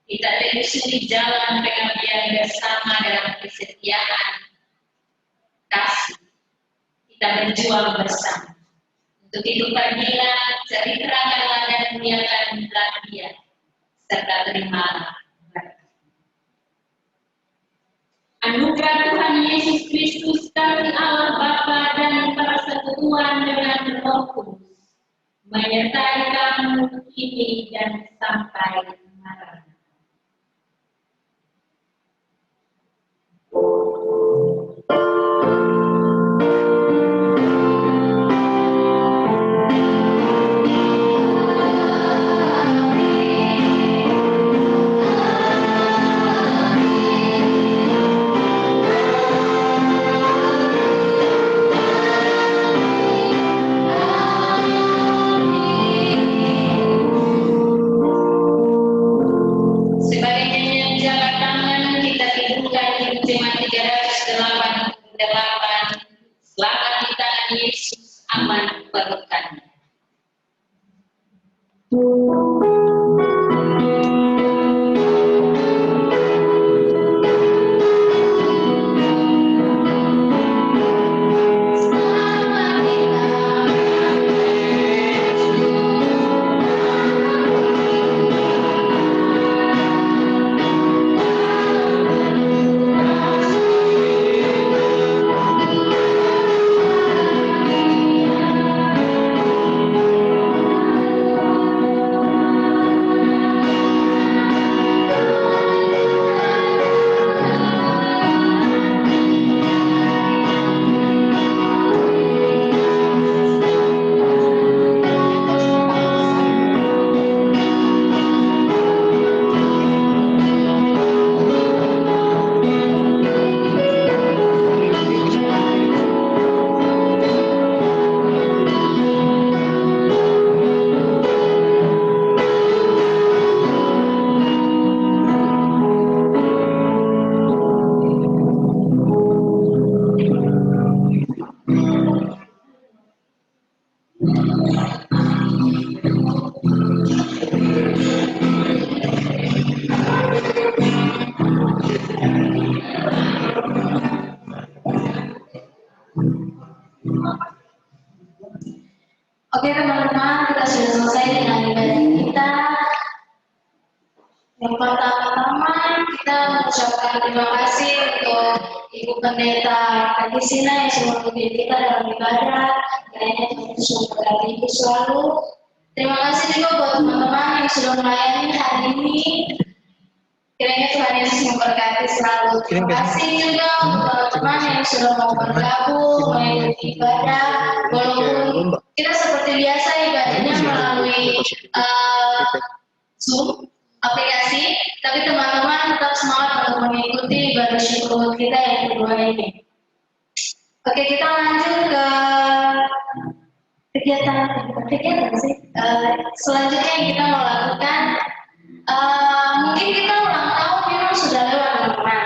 Kita telusuri jalan pengabdian bersama dalam kesetiaan, kasih. Kita berjuang bersama. Untuk itu pergilah, cari terangkanlah dan muliakanlah Dia, serta terimalah berkat. Anugerah Tuhan Yesus Kristus dari Allah Bapa dan persekutuan dengan Roh Kudus menyertai kamu kini dan sampai maranatha. Oke teman-teman, kita sudah selesai dengan ibadah kita. Yang pertama-tama kita mengucapkan terima kasih untuk Ibu Pendeta Kagisina yang sudah memimpin kita dalam ibadah. Kiranya Tuhan Yesus memberkati Ibu selalu. Terima kasih juga buat teman-teman yang sudah melayani hari ini. Kiranya Tuhan Yesus memberkati selalu. Terima kasih juga untuk teman-teman yang sudah mau bergabung mengikuti ibadah. Walaupun kita seperti biasa ibadahnya melalui Zoom aplikasi, tapi teman-teman tetap semangat untuk mengikuti ibadah syukur kita yang kedua ini. Oke, kita lanjut ke kegiatan sih. Selanjutnya yang kita mau lakukan, mungkin kita ulang tahun memang sudah lewat teman-teman,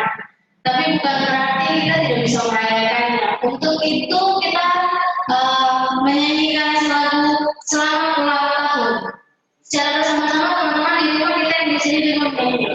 tapi bukan berarti kita tidak bisa merayakannya. Untuk itu kita menyanyikan lagu Selamat Ulang Tahun. Secara bersama-sama teman-teman di rumah kita yang di sini juga menyanyi.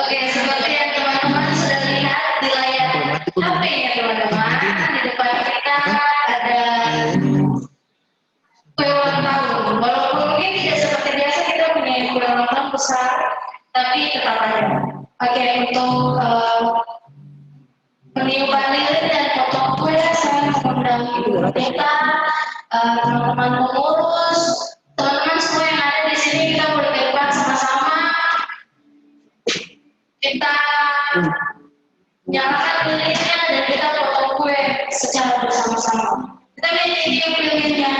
Oke, seperti yang teman-teman sudah lihat di layar HP ya teman-teman, di depan kita ada kue ulang tahun. Walaupun mungkin tidak seperti biasa kita punya kue ulang tahun besar, tapi tetap ada. Oke, untuk peniupan lilin dan potong kue, saya mengundang Ibu Pendeta teman-teman pengurus, teman-teman semua yang ada di sini, kita boleh berperan sama-sama. Kita nyalakan lilinnya dan kita potong kue secara bersama-sama. Kita lihat lilinnya.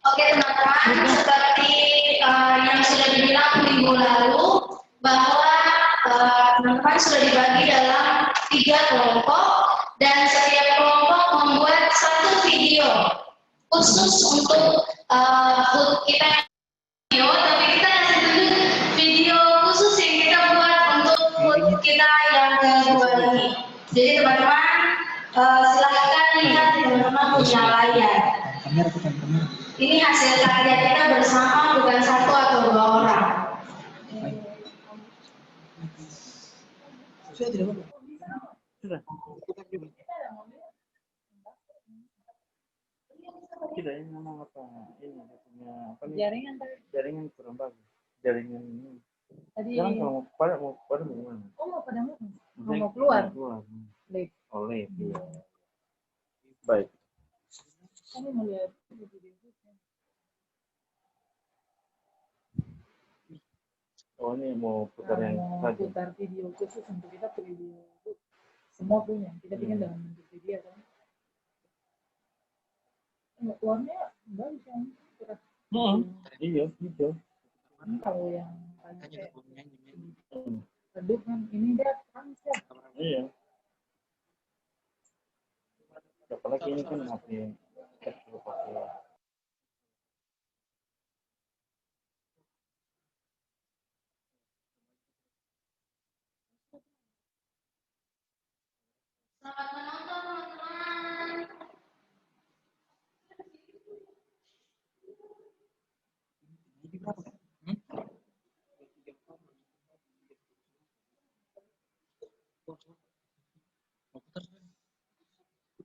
Oke teman-teman, seperti yang minggu lalu bahwa teman-teman sudah dibagi dalam 3 kelompok dan setiap kelompok membuat 1 video khusus untuk kita video, tapi kita kasih tunjuk video khusus yang kita buat untuk food kita yang kedua ini. Jadi teman-teman silahkan lihat teman-teman punya layar. Ini hasil karya kita bersama, bukan 1 atau 2 orang. Sudah. Tidak, ini memang apa? Ini punya apa nih? Jaringan kurang bagus. Jaringan ini. Jangan kalau mau pada gimana? mau keluar. Lip. Oleh dia. Baik. Kami melihat video. Oh, ini mau putar yang tadi. Putar video khusus untuk kita video semua punya. Kita bikin dalam bentuk video kan. Keluarnya bagus kan. Iya, gitu. Ini kalau yang pakai redup kan ini dia transfer. Iya. Apalagi ini kan pakai Selamat menonton teman-teman.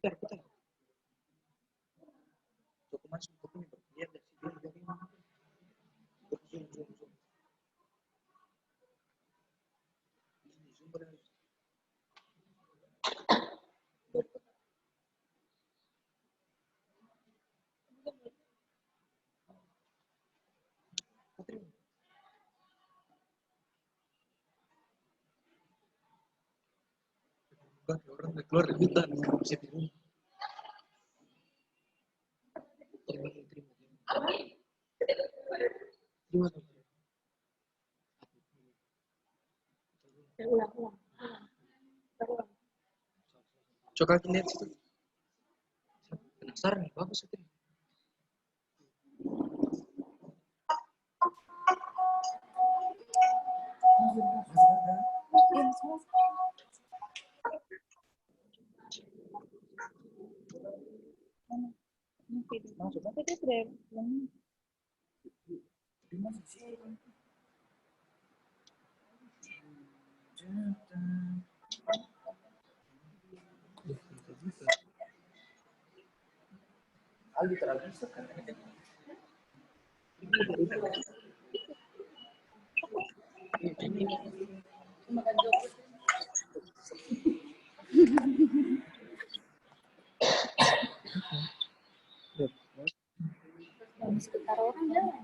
putar. Cukup masuk ke sini, lihat dari sini. Orang keluar rebutan bisa di rumah. Gimana? Ulang. Coba lihat situ. Penasaran nih, bagus itu. Aldi terlalu suka. Sekitar orang jalan.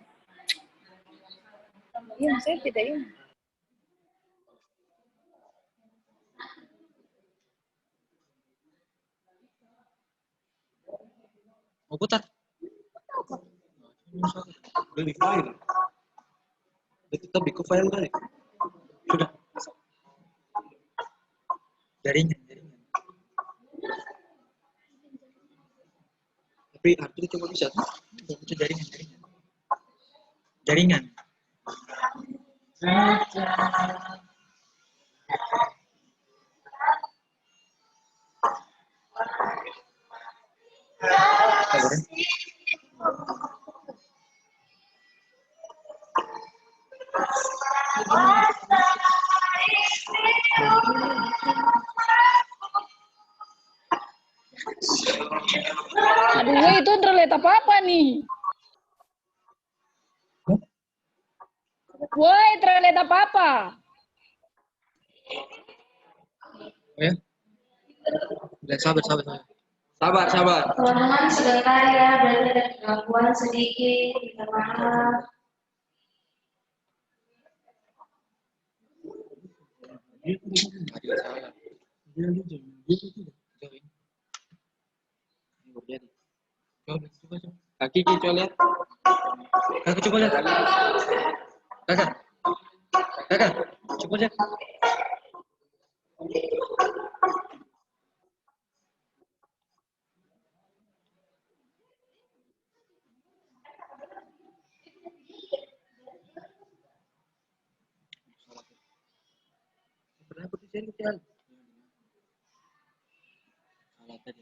Iya, saya tidak ini. Mau putar? Beli file. Kita bikin file kali. Sudah. Jaringan. Tapi Arthur coba bisa. Itu jaringan. Aduh, itu terlihat apa nih? Woi, terlihat apa? Ya. Sabar. Teman-teman sebentar ya, berarti ada gangguan sedikit, minta maaf. Kaki coba lihat. Kakak coba lihat. Kakak. Cukup aja. Berapa di sini Cal? Salah tadi.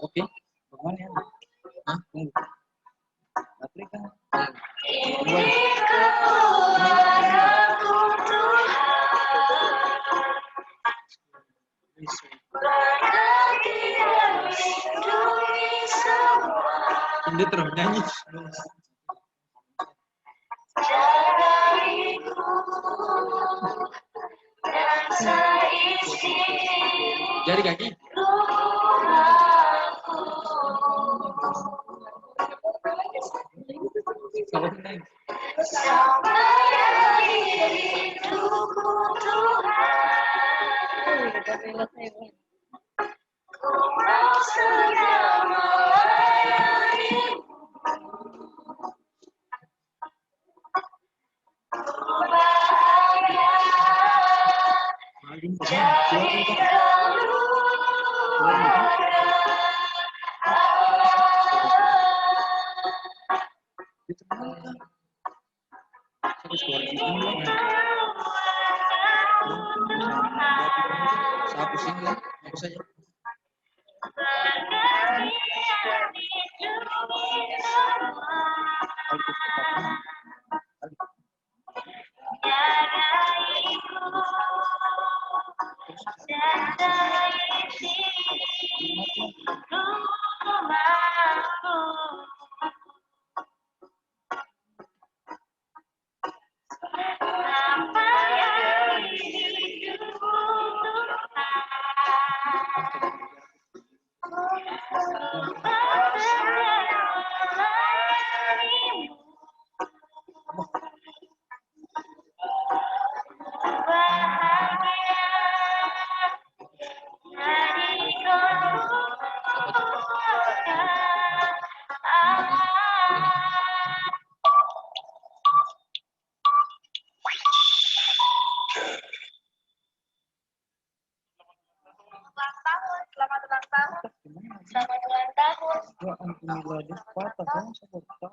Oke, bagaimana ya? Hah? Tunggu. Afrika. Ini terus nyanyi. Jari kaki. Kalau naik. Saya pusing ya, apa saja.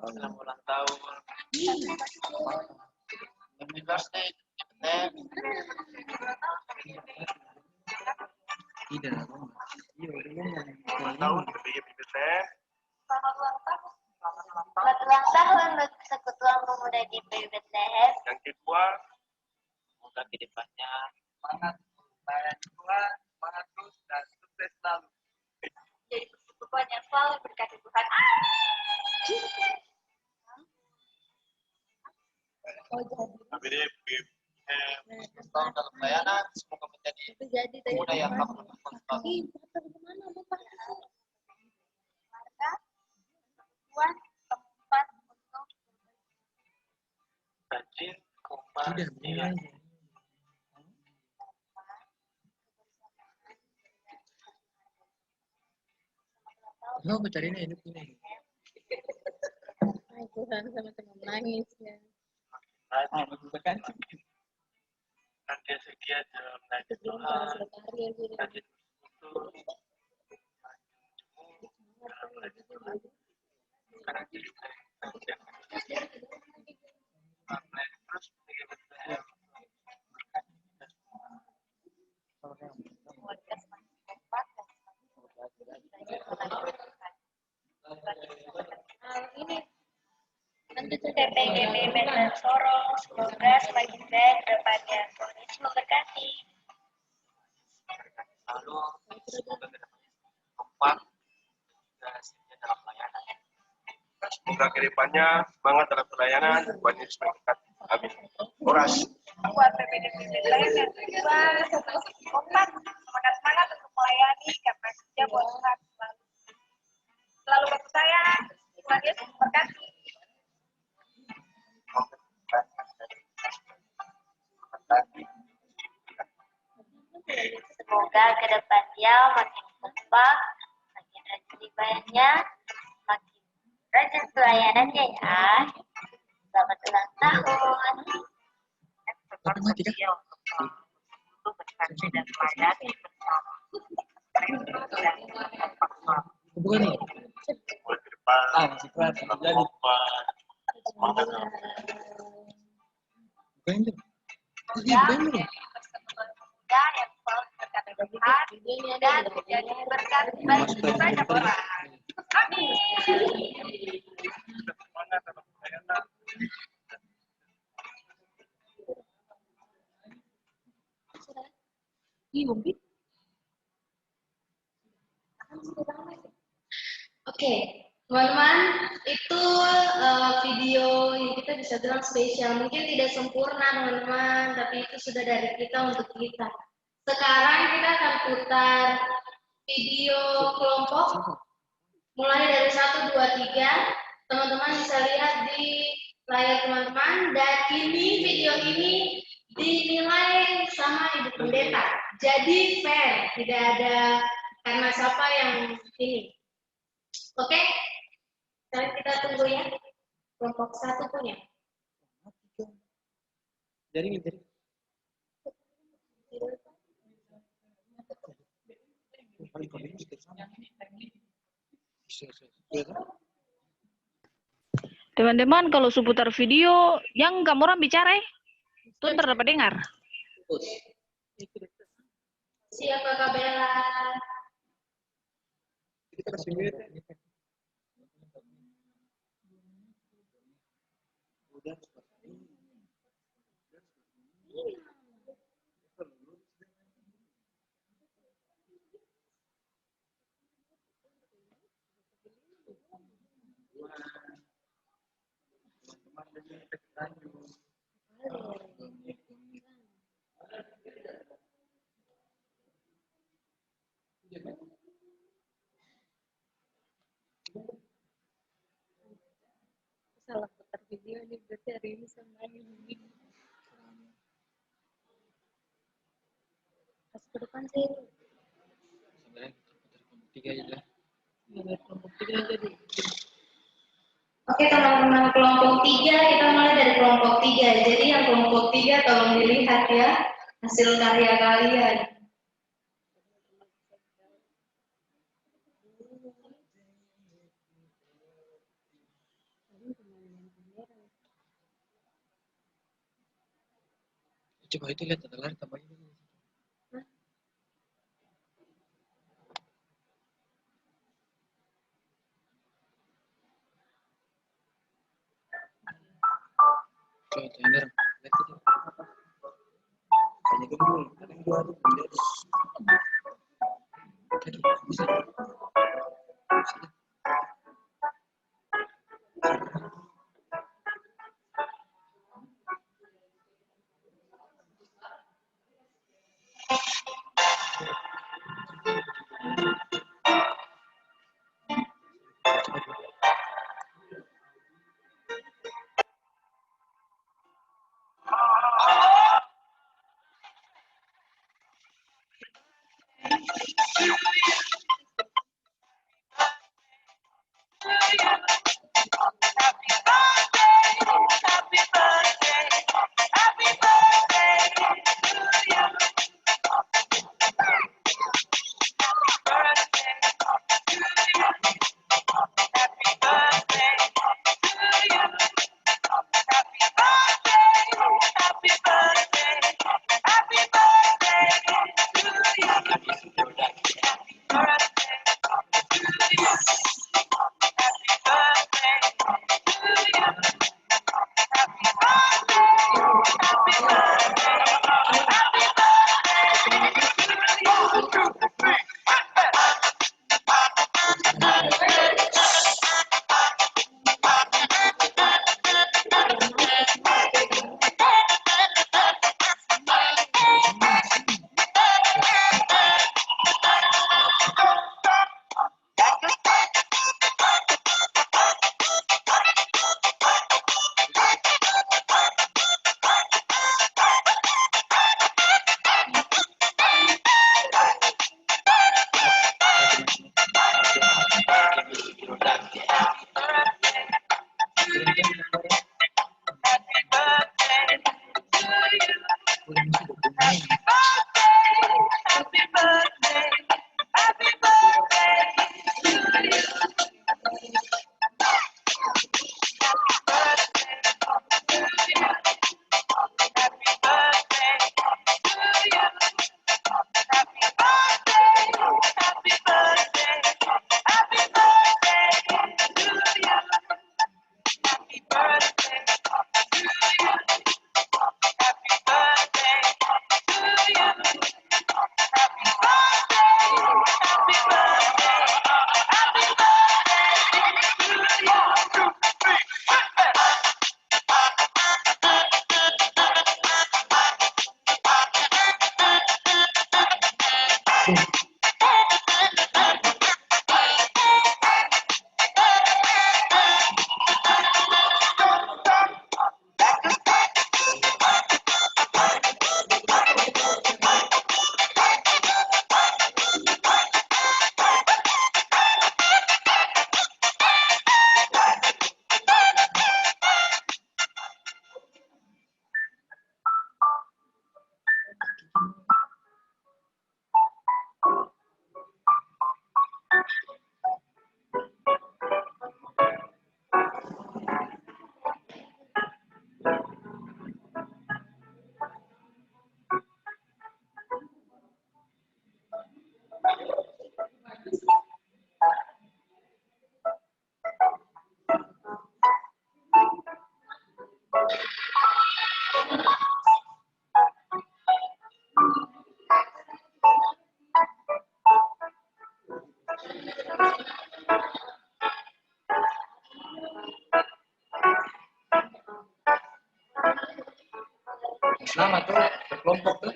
Selamat ulang tahun. Happy birthday. Tidak. Ulang tahun. Selamat ulang tahun untuk Persekutuan Pemuda GPI Bethlehem. Yang kedua, Semoga kedepannya semangat melayani Tuhan, semangat terus dan sukses selalu. Jadi persekutuan yang selalu berkati Tuhan. Kami tahun dalam pelayanan, semoga menjadi pemuda yang mampu berkontribusi. Tuhan tempat untuk Rajin, kompak, tidak ingat. Lo mencarinya hidup ini. Ay, Tuhan sama-sama menangis ya. Bukan. Nanti sekian dalam melayani Sebelum Tuhan, sekretari ya gitu. rajin bersekutu, dalam melayani Tuhan. Sekarang juga melayani terus sebagai Bethlehem. keluarga semakin kompak dan semakin belajar melayani Tuhan. Ini PPGP Medan Sorong semoga semakin baik ke depannya. Tuhan Yesus memberkati. Lalu semoga kompak dan setia dalam pelayanan. Semoga kedepannya semangat dalam pelayanan, Tuhan Yesus memberkati. Amin. Oras. Buat PPGP Medan yang kedua, kompak, semangat untuk melayani karena kerja buat Tuhan selalu percaya. Tuhan Yesus memberkati. Semoga kedepannya makin kompak, makin rajin ibadahnya, makin rajin pelayanannya ya. Selamat ulang tahun. Untuk berkati dan melayani bersama. Bukan nih. Mulai ke depan, Masih keras. Jadi. kompak, semangat dalam Bukan itu. Dan yang selalu berkata Tuhan dan menjadi berkat bagi banyak orang. Amin. semangat dalam pelayanan. Oke, teman-teman, itu video yang kita bisa bilang spesial. Mungkin tidak sempurna, teman-teman, tapi itu sudah dari kita untuk kita. Sekarang kita akan putar video kelompok, mulai dari 1, 2, 3. Teman-teman bisa lihat di layar teman-teman, dan video ini dinilai sama Ibu Pendeta. Jadi fair, tidak ada karena siapa yang ini. Oke, sekarang kita tunggu ya. Kelompok 1 punya. Jadi. Teman-teman, kalau seputar video, yang kamu orang bicara, itu ntar dapat dengar. Siap, Kakak Bella. Kita kasih lihat. Salah putar video ini berarti hari ini sama ini. Pas ke depan sih. Sebenarnya putar 3 aja lah. Ya, kelompok 3 aja dulu. Oke, teman-teman, kelompok 3, kita mulai dari kelompok 3. Jadi yang kelompok 3 tolong dilihat ya hasil karya kalian. Coba itu lihat ada lari tambahnya dulu. Coba itu yang merah. Lihat itu. Kayaknya dulu. Ada yang 2 tuh. Lagi. Bisa. Selamat tuh berkelompok tuh.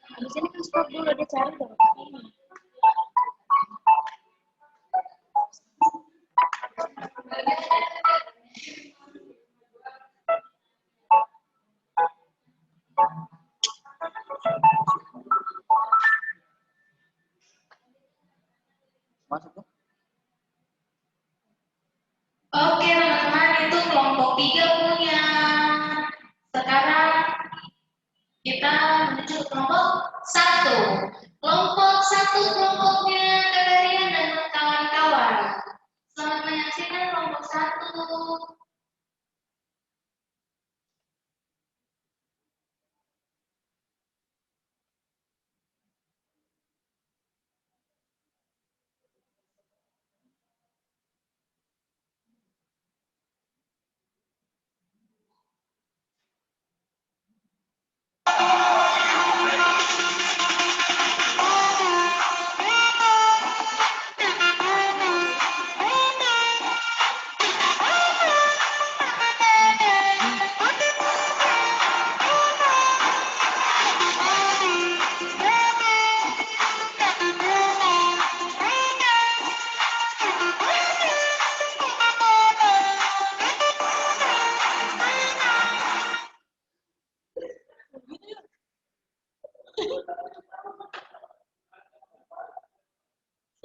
Habis ini kan stop dulu, dia cari dong. Masuk tuh. Oke teman-teman, itu kelompok 3 punya. Sekarang kita menuju ke kelompok 1. Kelompok 1 kelompoknya kalian dan kawan-kawan. Selamat menyaksikan kelompok 1.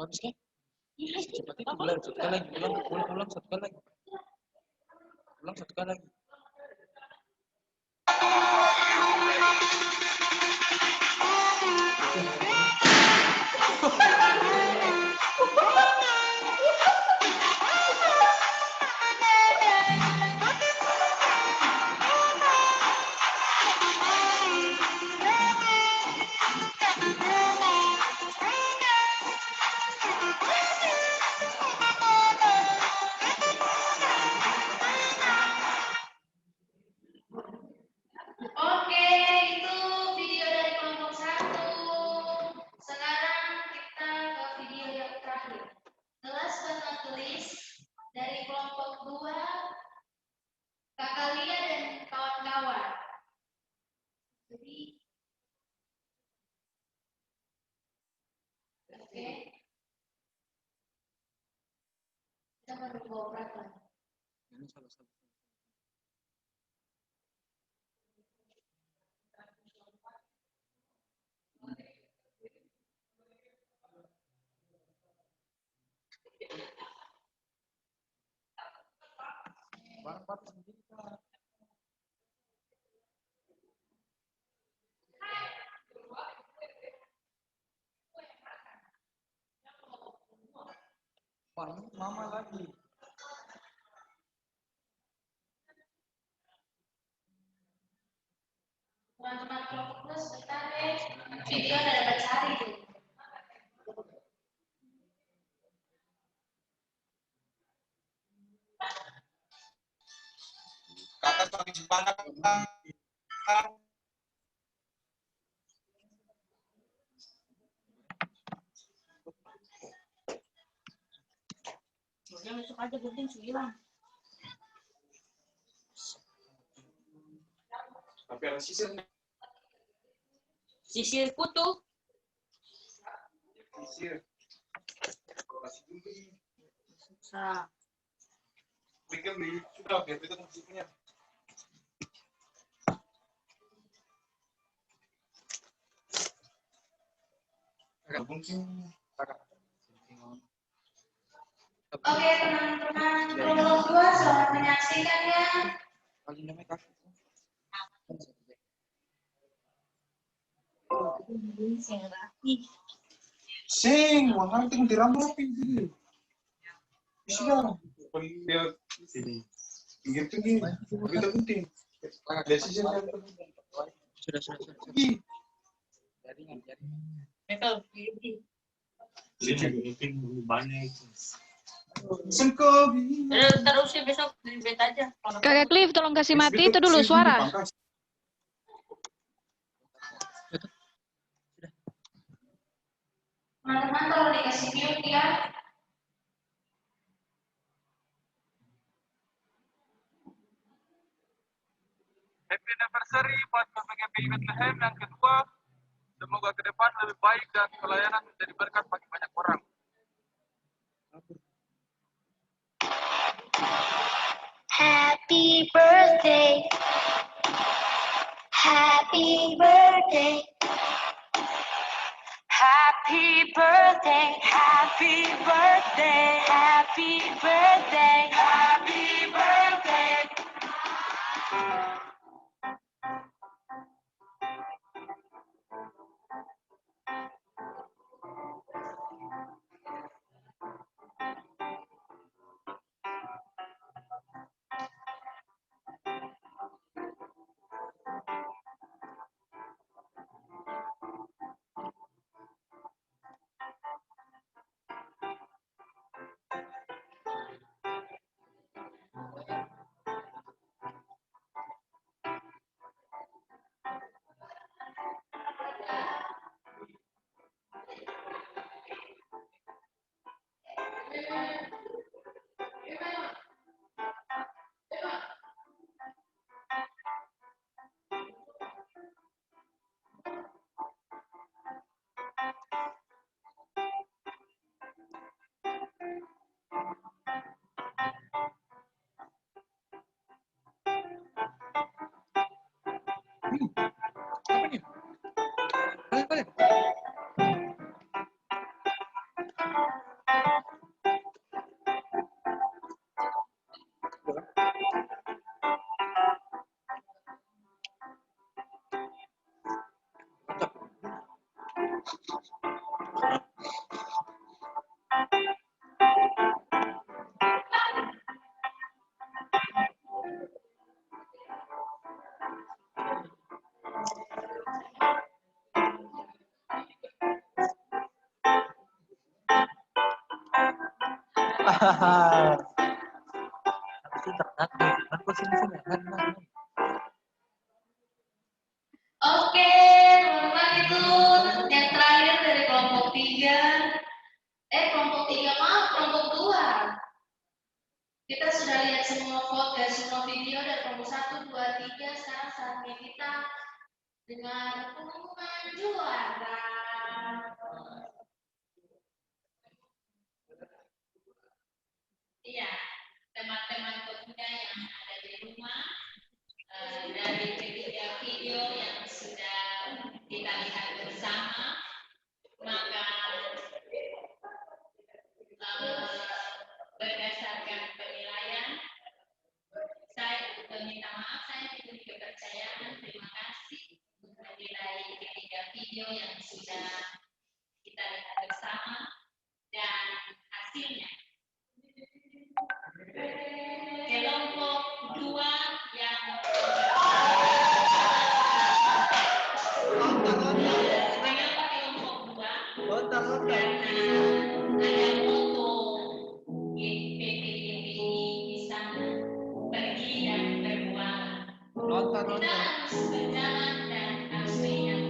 Habis kan? Cepat itu ulang satu kali lagi, ulang satu kali lagi. Ulang satu kali lagi. Oke, itu video dari kelompok 1. Sekarang kita ke video yang terakhir. Last but not least, dari kelompok 2, Kakak Lia dan kawan-kawan. Jadi, oke. Kita baru beberapa. Ini salah satu. Barang-barang sendiri kan. Wah, ini mama lagi. Teman-teman kelompok 2 sebentar deh. Video udah dapat cari tuh. Kakak semakin semangat. Udah besok aja gunting hilang. Tapi ada sisir. Sisir kutu. Sisir. Kasih dulu. Susah. Bikin beli sudah biar itu musiknya. Oke teman-teman kelompok 2, selamat menyaksikan ya. Kali namanya kaki. Sing, wahai ting tiram rapi. Sudah. Dia sini. Pinggir tinggi. Kita penting. Decision Sudah. Jaringan. Metal. banyak. Sengkobi. Terus sih besok ribet aja. Kakak Cliff, tolong kasih mati itu dulu suara. Teman-teman kalau dikasih mute ya. Happy anniversary buat PPGP Bethlehem yang kedua. Semoga ke depan lebih baik dan pelayanan menjadi berkat bagi banyak orang. Happy birthday. Happy birthday. Happy birthday. Happy birthday. Happy birthday. Happy birthday. Apa nih? Balik. Itu ternate, kan kok sini kan. Oke, teman-teman itu yang terakhir dari kelompok 3. Kelompok 3 maaf, kelompok 2. Kita sudah lihat semua foto dan semua video dari kelompok 1, 2, 3. Sekarang saatnya kita dengan pengumuman juara. Iya, teman-teman pemuda yang ada di rumah, dari ketiga video yang sudah kita lihat bersama, maka berdasarkan penilaian, saya minta maaf, saya diberi kepercayaan. Terima kasih menilai ketiga video yang sudah kita lihat bersama, dan hasilnya kelompok 2 yang mengapa kelompok 2? Karena ada foto PPGPI di sana pergi dan berbuang. Kita harus berjalan dan harus ingat